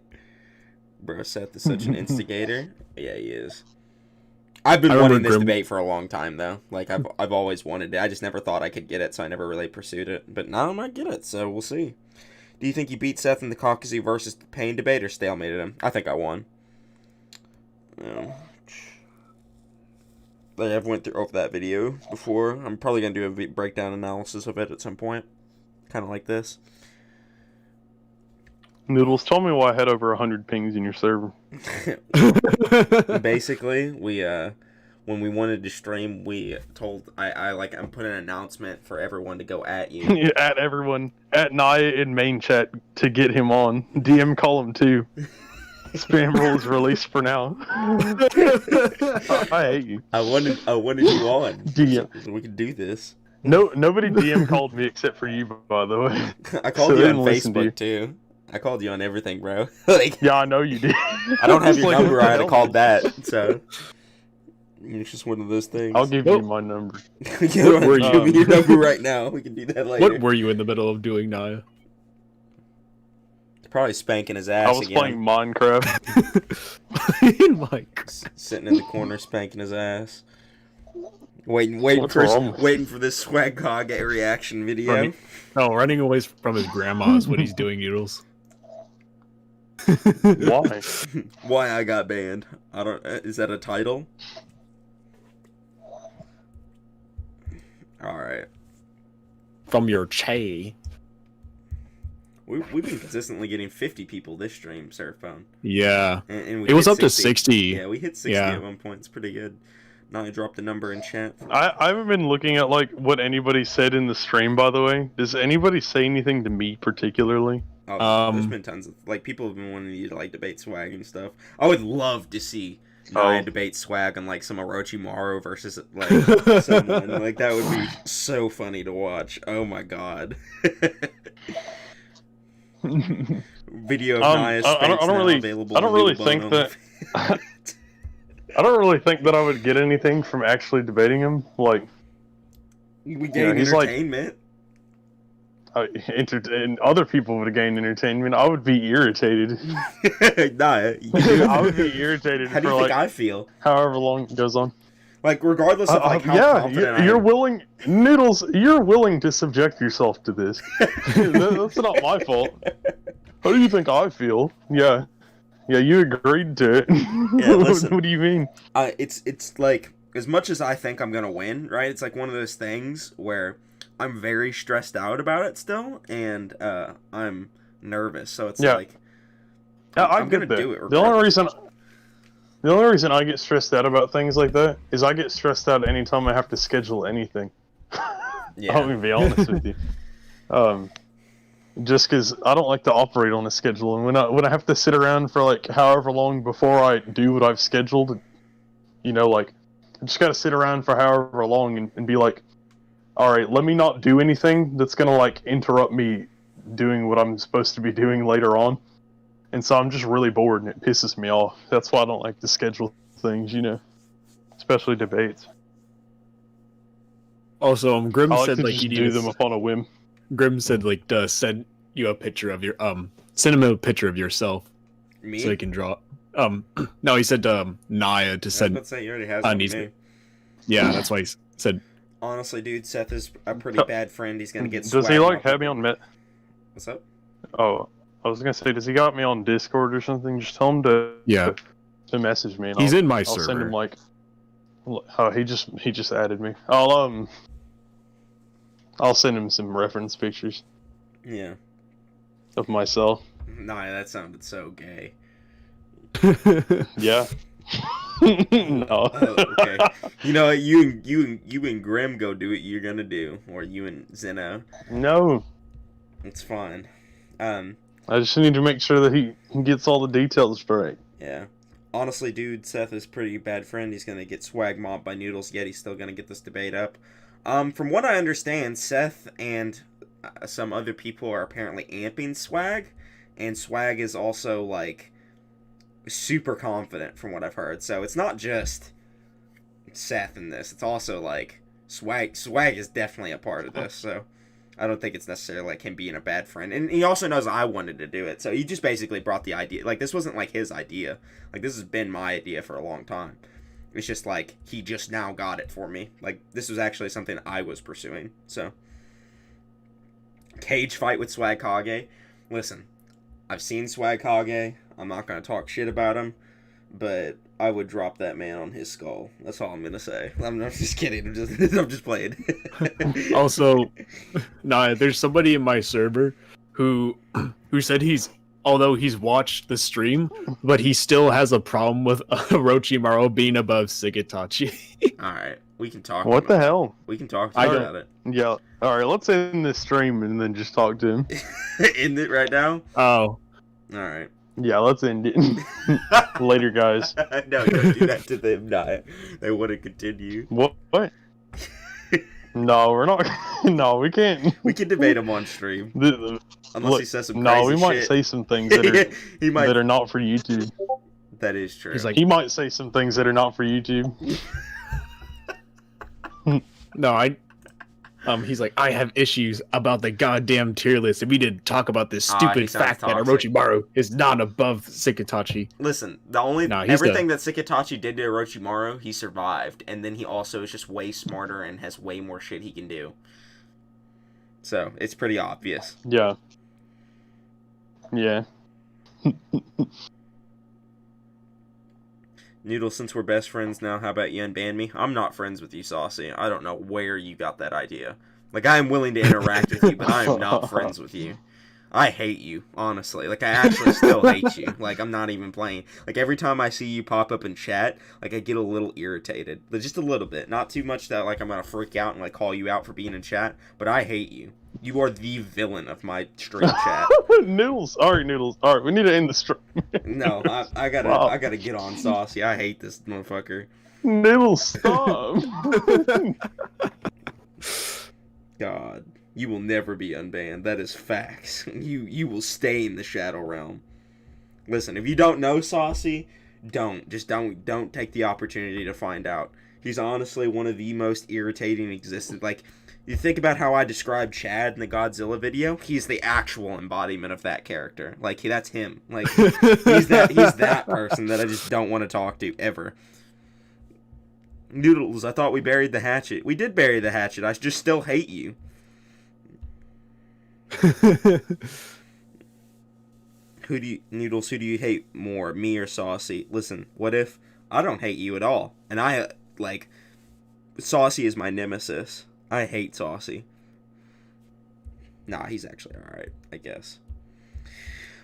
Bro, Seth is such an instigator. Yeah, he is. I've been wanting this debate for a long time, though. Like, I've always wanted it. I just never thought I could get it, so I never really pursued it. But now I might get it, so we'll see. Do you think you beat Seth in the Kakuzu versus Pain debate, or stalemated him? I think I won. I've went through over that video before. I'm probably gonna do a breakdown analysis of it at some point, kind of like this. Noodles, tell me why I had over 100 pings in your server. Basically, we when we wanted to stream, we told I'm putting an announcement for everyone to go at you. At everyone, at Naya in main chat to get him on. DM column 2. Spam rules released for now. I hate you. I wanted you on. DM. So we could do this. No, nobody DM called me except for you, by the way. I called So you they on didn't listen to you. Facebook too. I called you on everything, bro. Like, Yeah, I know you did. I don't have your Like, number. what the I had to hell? call that. So it's just one of those things. I'll give you my number. You don't have were to you? give me your number right now. We can do that later. What were you in the middle of doing, Naya? Probably spanking his ass I was again. playing Minecraft. Mike. Sitting in the corner spanking his ass. Waiting What's wrong? for this Swagkage reaction video. Running away from his grandma is what he's doing, Noodles. Why? Why I got banned? I don't. Is that a title? All right. From your Che. We've been consistently getting 50 people this stream, Surfbone. Yeah. And we It was hit up to 60. Yeah, we hit 60 Yeah. at one point. It's pretty good. Now I dropped the number in chat. I haven't been looking at like what anybody said in the stream. By the way, does anybody say anything to me particularly? Oh, there's been tons of people have been wanting you to like debate Swag and stuff. I would love to see Naya debate Swag on like some Orochimaru versus like someone. Like that would be so funny to watch. Oh my god. Video of Naya's I don't really think that. I don't really think that I would get anything from actually debating him. Like, we gain he's like- entertainment. and other people would gain entertainment. I would be irritated. Naya, I would be irritated how do for you think like I feel? however long it goes on. Like regardless of like how Yeah, confident I you're am. willing, Noodles. You're willing to subject yourself to this. That's not my fault. How do you think I feel? Yeah, you agreed to it. Yeah, listen. What do you mean? It's like as much as I think I'm gonna win, right? It's like one of those things where I'm very stressed out about it still, and I'm nervous. So it's Yeah. like I'm gonna get that. do it. The only regardless. reason I get stressed out about things like that is I get stressed out anytime I have to schedule anything. Yeah. I'm gonna be honest with you. Just because I don't like to operate on a schedule, and when I have to sit around for like however long before I do what I've scheduled, like I just gotta sit around for however long and be like, all right, let me not do anything that's gonna like interrupt me doing what I'm supposed to be doing later on. And so I'm just really bored, and it pisses me off. That's why I don't like to schedule things, especially debates. Also, Grim I like said to like just you need do to them upon a whim. Grim said like to send you a picture of your send him a picture of yourself Me? so he can draw. No, he said to Naya to I was send. about to say, you already has on one these- with me. Yeah, that's why he said. Honestly, dude, Seth is a pretty bad friend. He's gonna get. Does he swag like off have of- me on Met? What's up? Oh, I was gonna say, does he got me on Discord or something? Just tell him to message me. And He's in my I'll server. send him like. Oh, he just added me. I'll send him some reference pictures Yeah. of myself. Nah, that sounded so gay. Yeah. No. Oh, okay. You know what? You and Grim go do what you're gonna do, or you and Zeno. No. It's fine. I just need to make sure that he gets all the details right. Yeah. Honestly, dude, Seth is a pretty bad friend. He's gonna get swag mobbed by Noodles, yet he's still gonna get this debate up. From what I understand, Seth and some other people are apparently amping Swag, and Swag is also like super confident from what I've heard. So it's not just Seth in this; it's also like Swag. Swag is definitely a part of this. So I don't think it's necessarily like him being a bad friend. And he also knows I wanted to do it, so he just basically brought the idea. Like this wasn't like his idea. Like this has been my idea for a long time. It's just like he just now got it for me. Like this was actually something I was pursuing. So cage fight with Swagkage. Listen, I've seen Swagkage. I'm not gonna talk shit about him, but I would drop that man on his skull. That's all I'm gonna say. I'm just kidding. I'm just playing. Also, nah, there's somebody in my server who said although he's watched the stream, but he still has a problem with Orochimaru being above Sigatachi. All right, we can talk. What the hell? We can talk I about it. Yeah. All right, let's end this stream and then just talk to him. End it right now. Oh, All right. Yeah, let's end it. Later, guys. No, don't do that to them. Nah, they want to continue. What? No, we're not. No, we can't. We can debate him on stream. Unless he says some crazy No, we might shit. say some things that are He might. that are not for YouTube. That is true. he's like, He might say some things that are not for YouTube. no, he's like, I have issues about the goddamn tier list, and we didn't talk about this He stupid sounds fact that toxic. Orochimaru is not above Sigatachi. Listen, the only Nah, he's everything that Sakatachi did to Orochimaru, he survived, and then he also is just way smarter and has way more shit he can do. So it's pretty obvious. Yeah. Yeah. Noodles, since we're best friends now, how about you unban me? I'm not friends with you, Saucy. I don't know where you got that idea. Like, I am willing to interact with you, but I am not friends with you. I hate you, honestly. Like, I actually still hate you. Like, I'm not even playing. Like, every time I see you pop up in chat, like, I get a little irritated. But just a little bit. Not too much that, like, I'm gonna freak out and, like, call you out for being in chat. But I hate you. You are the villain of my stream chat. Noodles. Alright, Noodles. Alright, we need to end the stream. No, I gotta, Wow. I gotta get on Saucy. I hate this motherfucker. Noodles, stop. God, you will never be unbanned. That is facts. You will stay in the Shadow Realm. Listen, if you don't know Saucy, don't take the opportunity to find out. He's honestly one of the most irritating existent. Like, you think about how I described Chad in the Godzilla video. He's the actual embodiment of that character. Like, that's him. Like, he's that person that I just don't want to talk to ever. Noodles, I thought we buried the hatchet. We did bury the hatchet. I just still hate you. Noodles, who do you hate more, me or Saucy? Listen, what if I don't hate you at all? And Saucy is my nemesis. I hate Saucy. Nah, he's actually alright, I guess.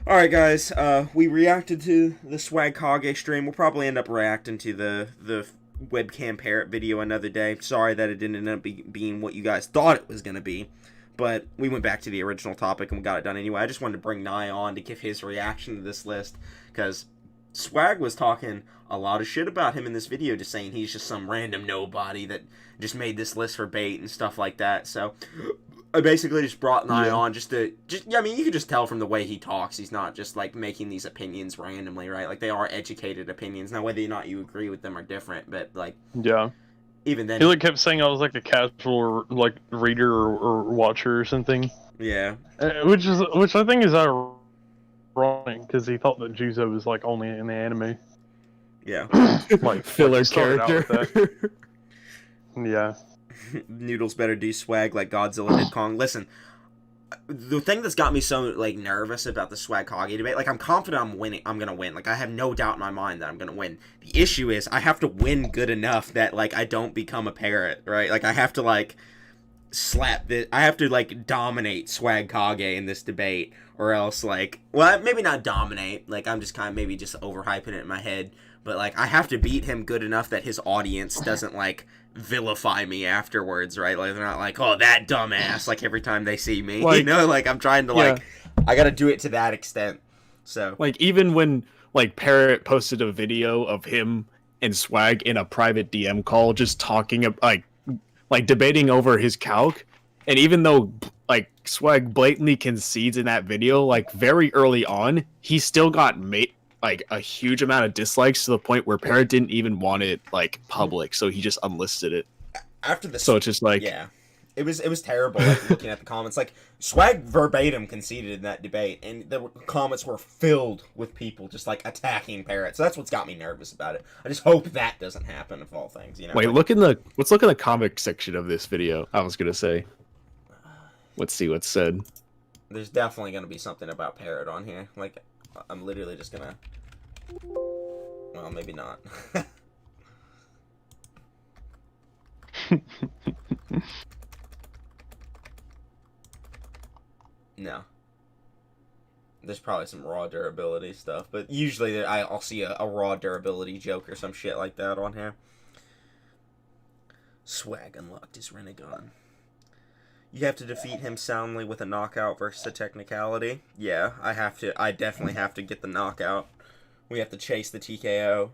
Alright, guys, we reacted to the Swagkage stream. We'll probably end up reacting to the webcam parrot video another day. Sorry that it didn't end up being what you guys thought it was going to be. But we went back to the original topic and we got it done anyway. I just wanted to bring Nye on to give his reaction to this list. Because Swag was talking a lot of shit about him in this video, just saying he's just some random nobody that just made this list for bait and stuff like that. So I basically just brought Nye on I mean, you can just tell from the way he talks, he's not just like making these opinions randomly, right? Like, they are educated opinions. Now, whether or not you agree with them are different, but like, Yeah. even then, He like kept saying I was like a casual like reader or watcher or something. yeah. Which I think is ironic because he thought that Juzo was like only in the anime. Yeah. Like Filler started out with character. Yeah. Noodles better do swag like Godzilla did Kong. Listen, the thing that's got me so like nervous about the Swagkage debate, like, I'm confident I'm gonna win. Like, I have no doubt in my mind that I'm gonna win. The issue is I have to win good enough that like I don't become a parrot, right? Like, I have to like I have to like dominate Swagkage in this debate, or else like, well, maybe not dominate. Like, I'm just kind of maybe just overhyping it in my head. But like, I have to beat him good enough that his audience doesn't like vilify me afterwards, right? Like, they're not like, oh, that dumbass, like, every time they see me. Like, you know, like, I'm trying to like, I gotta do it to that extent. So Like, even when like Parrot posted a video of him and Swag in a private DM call, just talking like debating over his calc, and even though like Swag blatantly concedes in that video, like very early on, he still got like a huge amount of dislikes to the point where Parrot didn't even want it like public, so he just unlisted it. after this, So it's just like, yeah, it was terrible. Like, looking at the comments, like, Swag verbatim conceded in that debate, and the comments were filled with people just like attacking Parrot. So that's what's got me nervous about it. I just hope that doesn't happen, of all things. You know. wait, like, let's look in the comic section of this video. I was gonna say, let's see what's said. There's definitely gonna be something about Parrot on here. Like, I'm literally just gonna. Well, maybe not. No. There's probably some raw durability stuff, but usually I'll see a raw durability joke or some shit like that on here. Swag unlocked his Renegon. You have to defeat him soundly with a knockout versus a technicality. Yeah, I definitely have to get the knockout. We have to chase the TKO.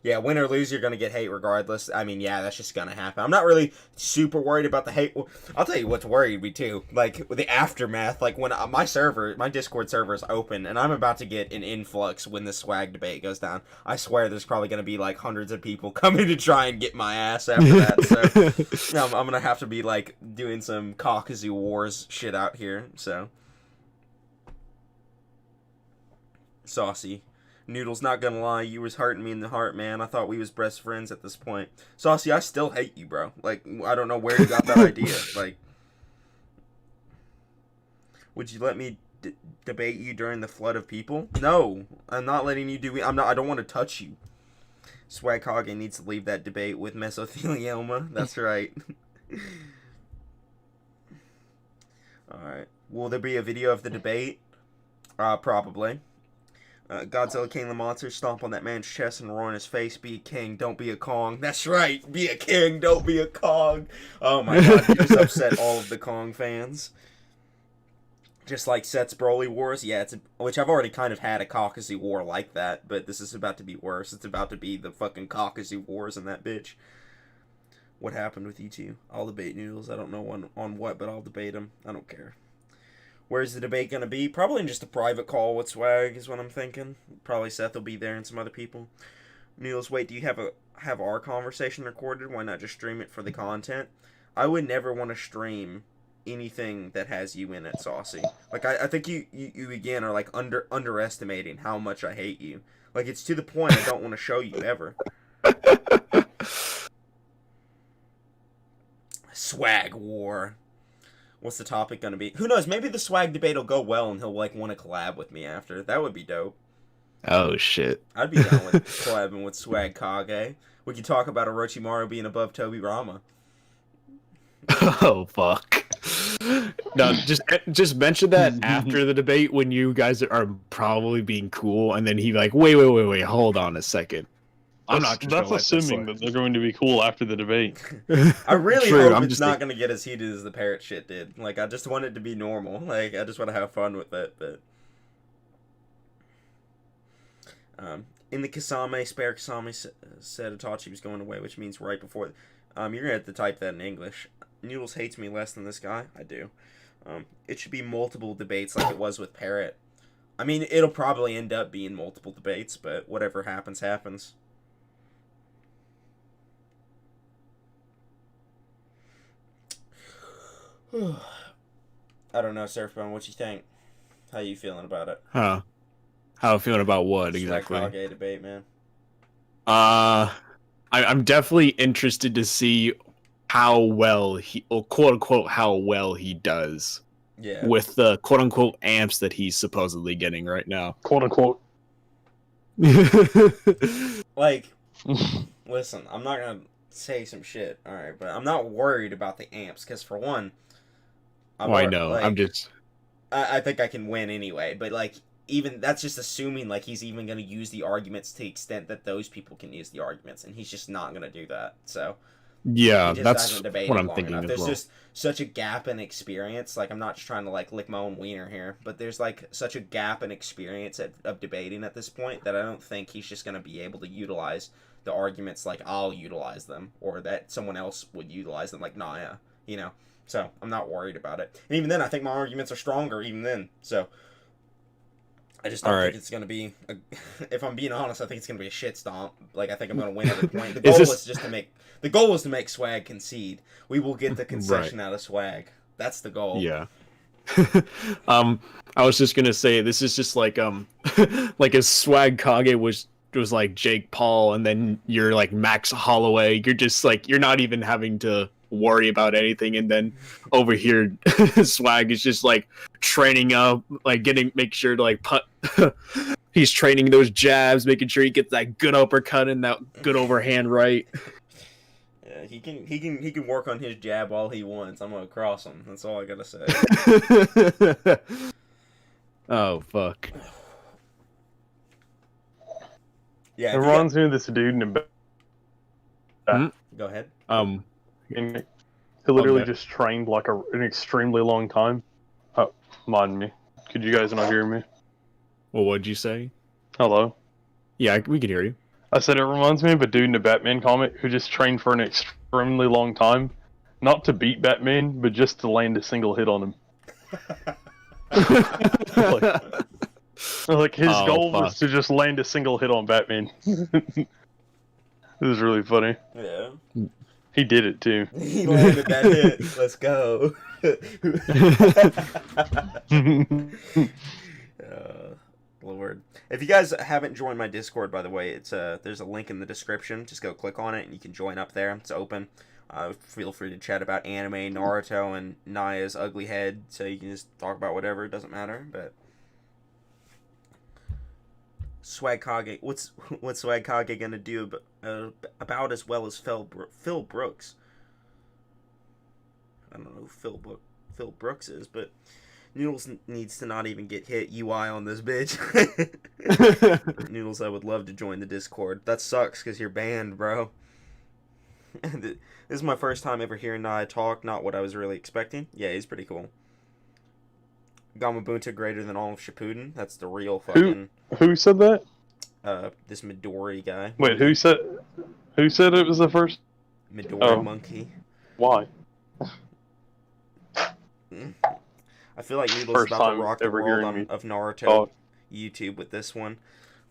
Yeah, win or lose, you're going to get hate regardless. I mean, yeah, that's just going to happen. I'm not really super worried about the hate. I'll tell you what's worried me, too. Like, with the aftermath, like, when my Discord server is open, and I'm about to get an influx when the swag debate goes down, I swear there's probably going to be, like, hundreds of people coming to try and get my ass after that. So, I'm going to have to be, like, doing some Caucasus Wars shit out here, so. Saucy. Noodles, not gonna lie, you was hurting me in the heart, man. I thought we was best friends at this point. Saucy, I still hate you, bro. Like, I don't know where you got that idea. Like, would you let me debate you during the flood of people? No, I'm not letting you do it. I don't want to touch you. Swagkage needs to leave that debate with mesothelioma. That's right. Alright. Will there be a video of the debate? Probably. Godzilla King the Monster, stomp on that man's chest and roar in his face, be a king, don't be a Kong. That's right, be a king, don't be a Kong. Oh my god, you just upset all of the Kong fans. Just like Seth's Broly Wars, yeah, which I've already kind of had a Caucasus War like that, but this is about to be worse. It's about to be the fucking Caucasus Wars in that bitch. What happened with you two? I'll debate Noodles, I don't know on what, but I'll debate him. I don't care. Where's the debate going to be? Probably in just a private call with Swag is what I'm thinking. Probably Seth will be there and some other people. Noodles, wait, do you have our conversation recorded? Why not just stream it for the content? I would never want to stream anything that has you in it, Saucy. Like, I think you again are, like, underestimating how much I hate you. Like, it's to the point I don't want to show you ever. Swag War. What's the topic gonna be? Who knows? Maybe the swag debate will go well and he'll, like, want to collab with me after. That would be dope. Oh, shit. I'd be down with collabing with Swagkage. We could talk about Orochimaru being above Toby Rama. Oh, fuck. No, just mention that after the debate when you guys are probably being cool, and then he like, wait, hold on a second. That's assuming that they're going to be cool after the debate. I really hope it's not going to get as heated as the parrot shit did. Like, I just want it to be normal. Like, I just want to have fun with it. But in the Kasame, Spare Kasame said Itachi was going away, which means right before. You're going to have to type that in English. Noodles hates me less than this guy. I do. It should be multiple debates like it was with Parrot. I mean, it'll probably end up being multiple debates, but whatever happens, happens. I don't know, Surfbone, what you think? How you feeling about it? Huh. How feeling about what exactly? Swagkage debate, man. I'm definitely interested to see how well he, or quote unquote, how well he does. Yeah. With the quote unquote amps that he's supposedly getting right now. Quote unquote. Like, listen, I'm not gonna say some shit, alright, but I'm not worried about the amps, because for one, I know. Like, I'm just. I think I can win anyway, but like, even that's just assuming like he's even going to use the arguments to the extent that those people can use the arguments, and he's just not going to do that. So yeah, that's what I'm thinking as well. There's just such a gap in experience. Like, I'm not just trying to like lick my own wiener here, but there's like such a gap in experience of debating at this point that I don't think he's just going to be able to utilize the arguments like I'll utilize them, or that someone else would utilize them like Naya, you know. So, I'm not worried about it. And even then, I think my arguments are stronger even then. So, I just don't think it's going to be... if I'm being honest, I think it's going to be a shit stomp. Like, I think I'm going to win every point. The goal was just to make... The goal was to make Swag concede. We will get the concession out of Swag. That's the goal. Yeah. I was just going to say, this is just like, like if Swagkage was like Jake Paul, and then you're like Max Holloway. You're just like, you're not even having to worry about anything. And then over here, Swag is just like training up, like make sure to like put. He's training those jabs, making sure he gets that good uppercut and that good overhand right. Yeah, he can work on his jab all he wants. I'm gonna cross him. That's all I gotta say. Oh fuck. Yeah, It reminds me of this dude in the Go ahead. he literally just trained like an extremely long time. Oh, mind me. Could you guys not hear me? Well, what'd you say? Hello? Yeah, we could hear you. I said it reminds me of a dude in a Batman comic who just trained for an extremely long time. Not to beat Batman, but just to land a single hit on him. Like his goal was to just land a single hit on Batman. It was really funny. Yeah. He did it too. He landed that hit. Let's go. Lord. If you guys haven't joined my Discord, by the way, it's there's a link in the description. Just go click on it and you can join up there. It's open. Feel free to chat about anime, Naruto, and Naya's ugly head. So you can just talk about whatever. It doesn't matter. But Swagkage, what's Swagkage gonna do about as well as Phil Brooks? I don't know who Phil Brooks is, but Noodles needs to not even get hit UI on this bitch. Noodles, I would love to join the Discord. That sucks because you're banned, bro. This is my first time ever hearing Naya talk. Not what I was really expecting. Yeah, he's pretty cool. Gamabunta greater than all of Shippuden. That's the real fucking... Who said that? This Midori guy. Wait, who said it was the first? Midori monkey. Why? I feel like Noodles is about to rock the world of Naruto YouTube with this one.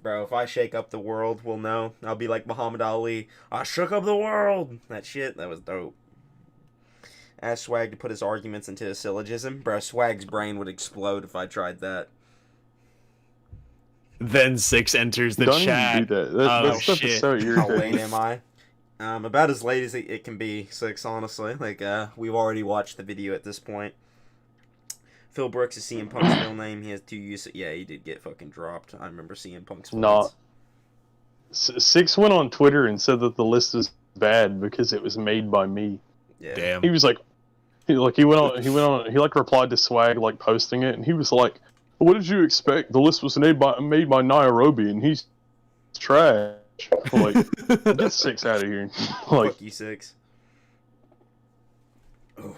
Bro, if I shake up the world, we'll know. I'll be like Muhammad Ali. I shook up the world! That shit, that was dope. Ask Swag to put his arguments into a syllogism. Bro, Swag's brain would explode if I tried that. Then 6 enters the Don't chat. Even do that. That stuff is so irritating. How late am I? About as late as it can be, 6, honestly. Like, we've already watched the video at this point. Phil Brooks is CM Punk's real name. He has 2 uses. Yeah, he did get fucking dropped. I remember CM Punk's No. 6 went on Twitter and said that the list is bad because it was made by me. Yeah. Damn. He was like, he replied to Swag like posting it, and he was like, "What did you expect? The list was made by Nairobi, and he's trash." I'm like, get 6 out of here. Like, fuck you, 6. Oh.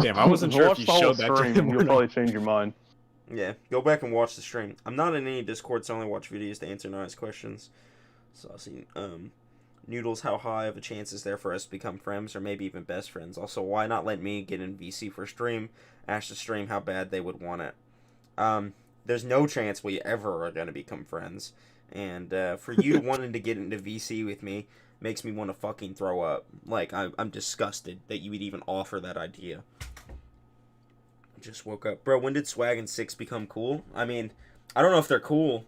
Damn, I wasn't sure if you showed that to stream, him. You'll probably change your mind. Yeah, go back and watch the stream. I'm not in any Discords. I only watch videos to answer nice questions. So I've seen, Noodles, how high of a chance is there for us to become friends or maybe even best friends? Also, why not let me get in VC for stream? Ask the stream how bad they would want it. There's no chance we ever are going to become friends. And for you wanting to get into VC with me makes me want to fucking throw up. Like, I'm disgusted that you would even offer that idea. Just woke up. Bro, when did Swag and 6 become cool? I mean, I don't know if they're cool,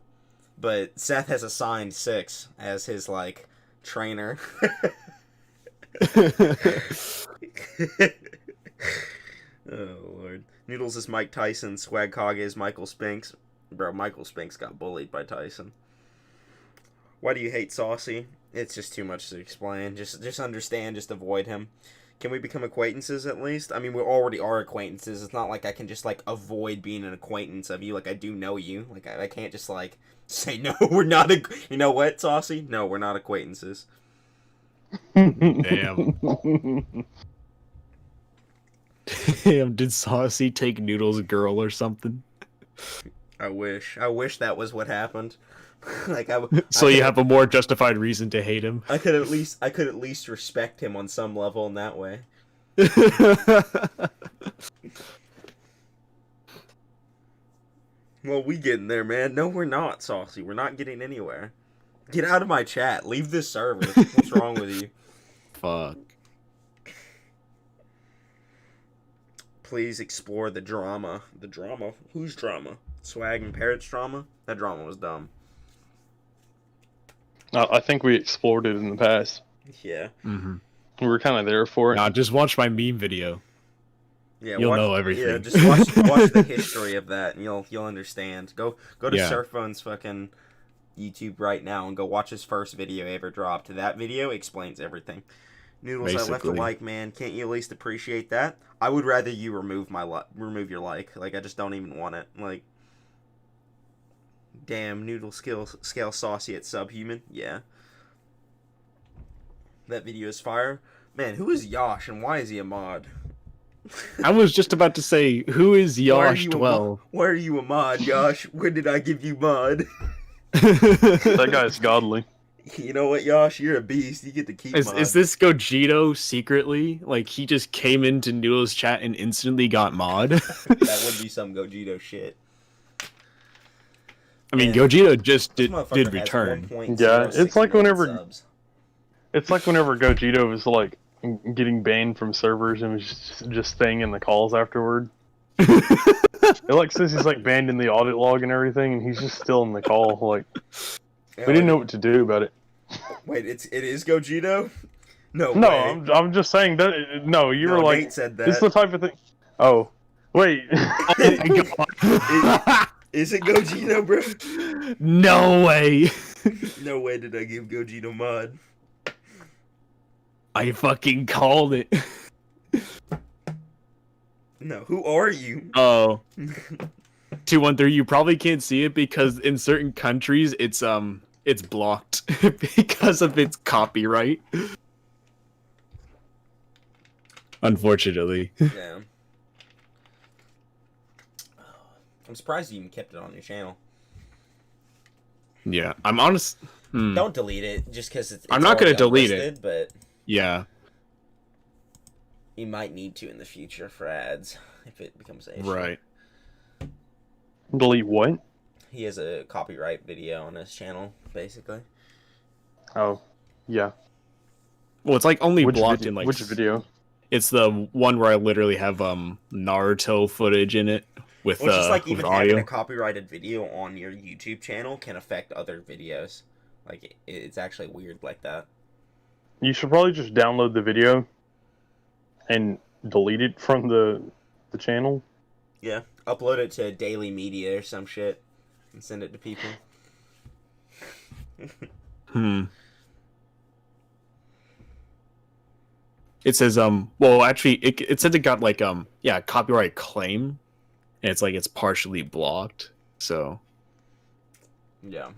but Seth has assigned 6 as his, like, trainer. Oh, Lord. Noodles is Mike Tyson. Swagkage is Michael Spinks. Bro, Michael Spinks got bullied by Tyson. Why do you hate Saucy? It's just too much to explain. Just understand. Just avoid him. Can we become acquaintances at least? I mean, we already are acquaintances. It's not like I can just, like, avoid being an acquaintance of you. Like, I do know you. Like, I can't just, like, say, no, we're not, you know what, Saucy? No, we're not acquaintances. Damn. Damn, did Saucy take Noodles' girl or something? I wish that was what happened. Like you have a more justified reason to hate him. I could at least respect him on some level in that way. Well, we getting there, man. No, we're not, Saucy. We're not getting anywhere. Get out of my chat. Leave this server. What's wrong with you? Fuck. Please explore the drama. The drama? Whose drama? Swag and Parrot's drama? That drama was dumb. I think we explored it in the past. Yeah. Mm-hmm. We were kind of there for it. Nah, just watch my meme video. Yeah, You'll know everything. Yeah, just watch the history of that, and you'll understand. Go to Yeah. Surfbone's fucking YouTube right now and go watch his first video he ever dropped. That video explains everything. Noodles, I left a Basically. like, man. Can't you at least appreciate that? I would rather you remove your like. Like, I just don't even want it. Like, damn, Noodle scale saucy at subhuman. Yeah. That video is fire. Man, who is Yosh and why is he a mod? I was just about to say, who is Yosh 12? Why are you a mod, Yosh? When did I give you mod? That guy's godly. You know what, Yosh? You're a beast. You get to keep mod. Is this Gogito secretly? Like, he just came into Noodles chat and instantly got mod? That would be some Gogito shit. I mean, Man, Gogito just this did motherfucker has return. 1.06 Yeah, it's like million whenever- subs. It's like whenever Gogito was like getting banned from servers and was just staying in the calls afterward. It like says he's like banned in the audit log and everything, and he's just still in the call. Like we didn't know what to do about it. Wait, it is Gogito? No, No, way. I'm just saying that. No, you were No, like, Nate said that. it's the type of thing. Oh, wait. Is it Gogito, bro? No way! No way did I give Gogito mod. I fucking called it. No, who are you? Oh. 213, you probably can't see it because in certain countries it's blocked because of its copyright. Unfortunately. Damn. I'm surprised you even kept it on your channel. Yeah, I'm honest. Don't delete it just because it's. I'm not gonna already delete unlisted, but Yeah. you might need to in the future for ads if it becomes a issue. Right. Delete what? He has a copyright video on his channel, basically. Oh, yeah. Well, it's like only Which blocked video? in like Which video? It's the one where I literally have Naruto footage in it with Well, it's just like with even having audio. a copyrighted video on your YouTube channel can affect other videos. Like it's actually weird like that. You should probably just download the video and delete it from the channel. Yeah, upload it to Daily Media or some shit and send it to people. It says well actually it said it got like yeah, copyright claim, and it's like it's partially blocked. So Yeah.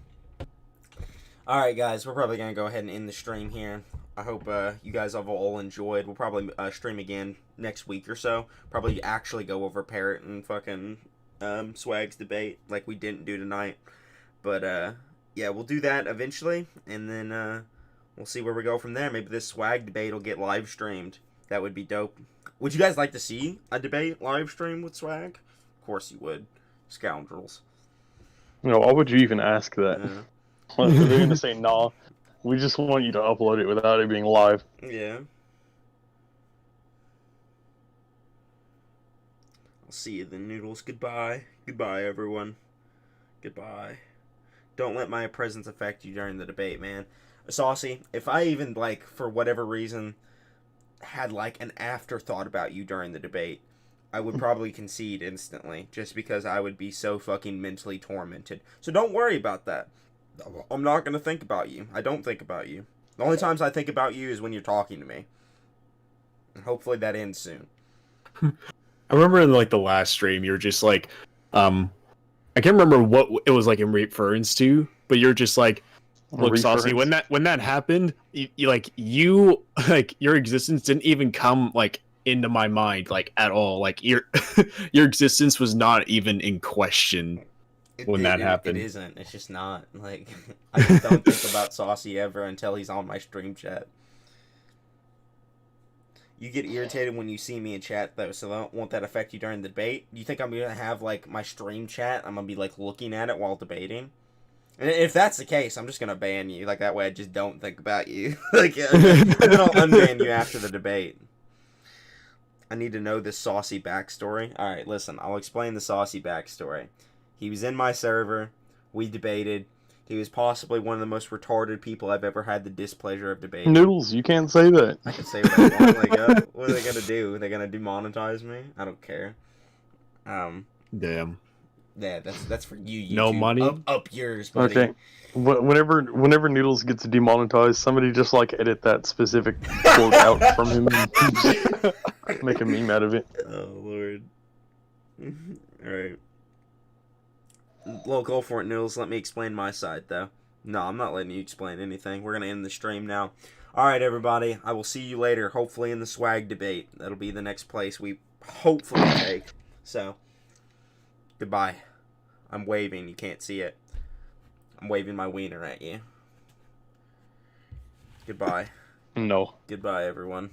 All right, guys, we're probably gonna go ahead and end the stream here. I hope you guys have all enjoyed. We'll probably stream again next week or so. Probably actually go over Parrot and fucking Swag's debate like we didn't do tonight. But yeah, we'll do that eventually, and then we'll see where we go from there. Maybe this Swag debate will get live streamed. That would be dope. Would you guys like to see a debate live stream with Swag? Of course you would. Scoundrels. No, why would you even ask that? Yeah. They're gonna say, nah, we just want you to upload it without it being live. Yeah. I'll see you then, Noodles. Goodbye. Goodbye, everyone. Goodbye. Don't let my presence affect you during the debate, man. Saucy, if I even, like, for whatever reason, had, like, an afterthought about you during the debate, I would probably concede instantly, just because I would be so fucking mentally tormented. So don't worry about that. I'm not going to think about you. I don't think about you. The only times I think about you is when you're talking to me. And hopefully that ends soon. I remember in like the last stream you were just like I can't remember what it was like in reference to, but you're just like, look, Saucy, when that happened, you like your existence didn't even come like into my mind like at all. Like your existence was not even in question when that happened. It isn't. It's just not. Like, I just don't think about Saucy ever until he's on my stream chat. You get irritated when you see me in chat, though, so won't that affect you during the debate? Do you think I'm going to have, like, my stream chat? I'm going to be, like, looking at it while debating? And if that's the case, I'm just going to ban you. Like, that way I just don't think about you. Like, and then I'll unban you after the debate. I need to know this Saucy backstory. Alright, listen, I'll explain the Saucy backstory. He was in my server. We debated. He was possibly one of the most retarded people I've ever had the displeasure of debating. Noodles, you can't say that. I can say what I want. Like, what are they gonna do? Are they gonna demonetize me? I don't care. Damn. Yeah, that's for you. YouTube. No money? Up yours, buddy. Okay. Whenever Noodles gets demonetized, somebody just like edit that specific quote out from him and make a meme out of it. Oh Lord. All right. Well, go for it, Noodles. Let me explain my side, though. No, I'm not letting you explain anything. We're gonna end the stream now. All right, everybody. I will see you later. Hopefully in the swag debate. That'll be the next place we hopefully take. So, goodbye. I'm waving. You can't see it. I'm waving my wiener at you. Goodbye. No. Goodbye, everyone.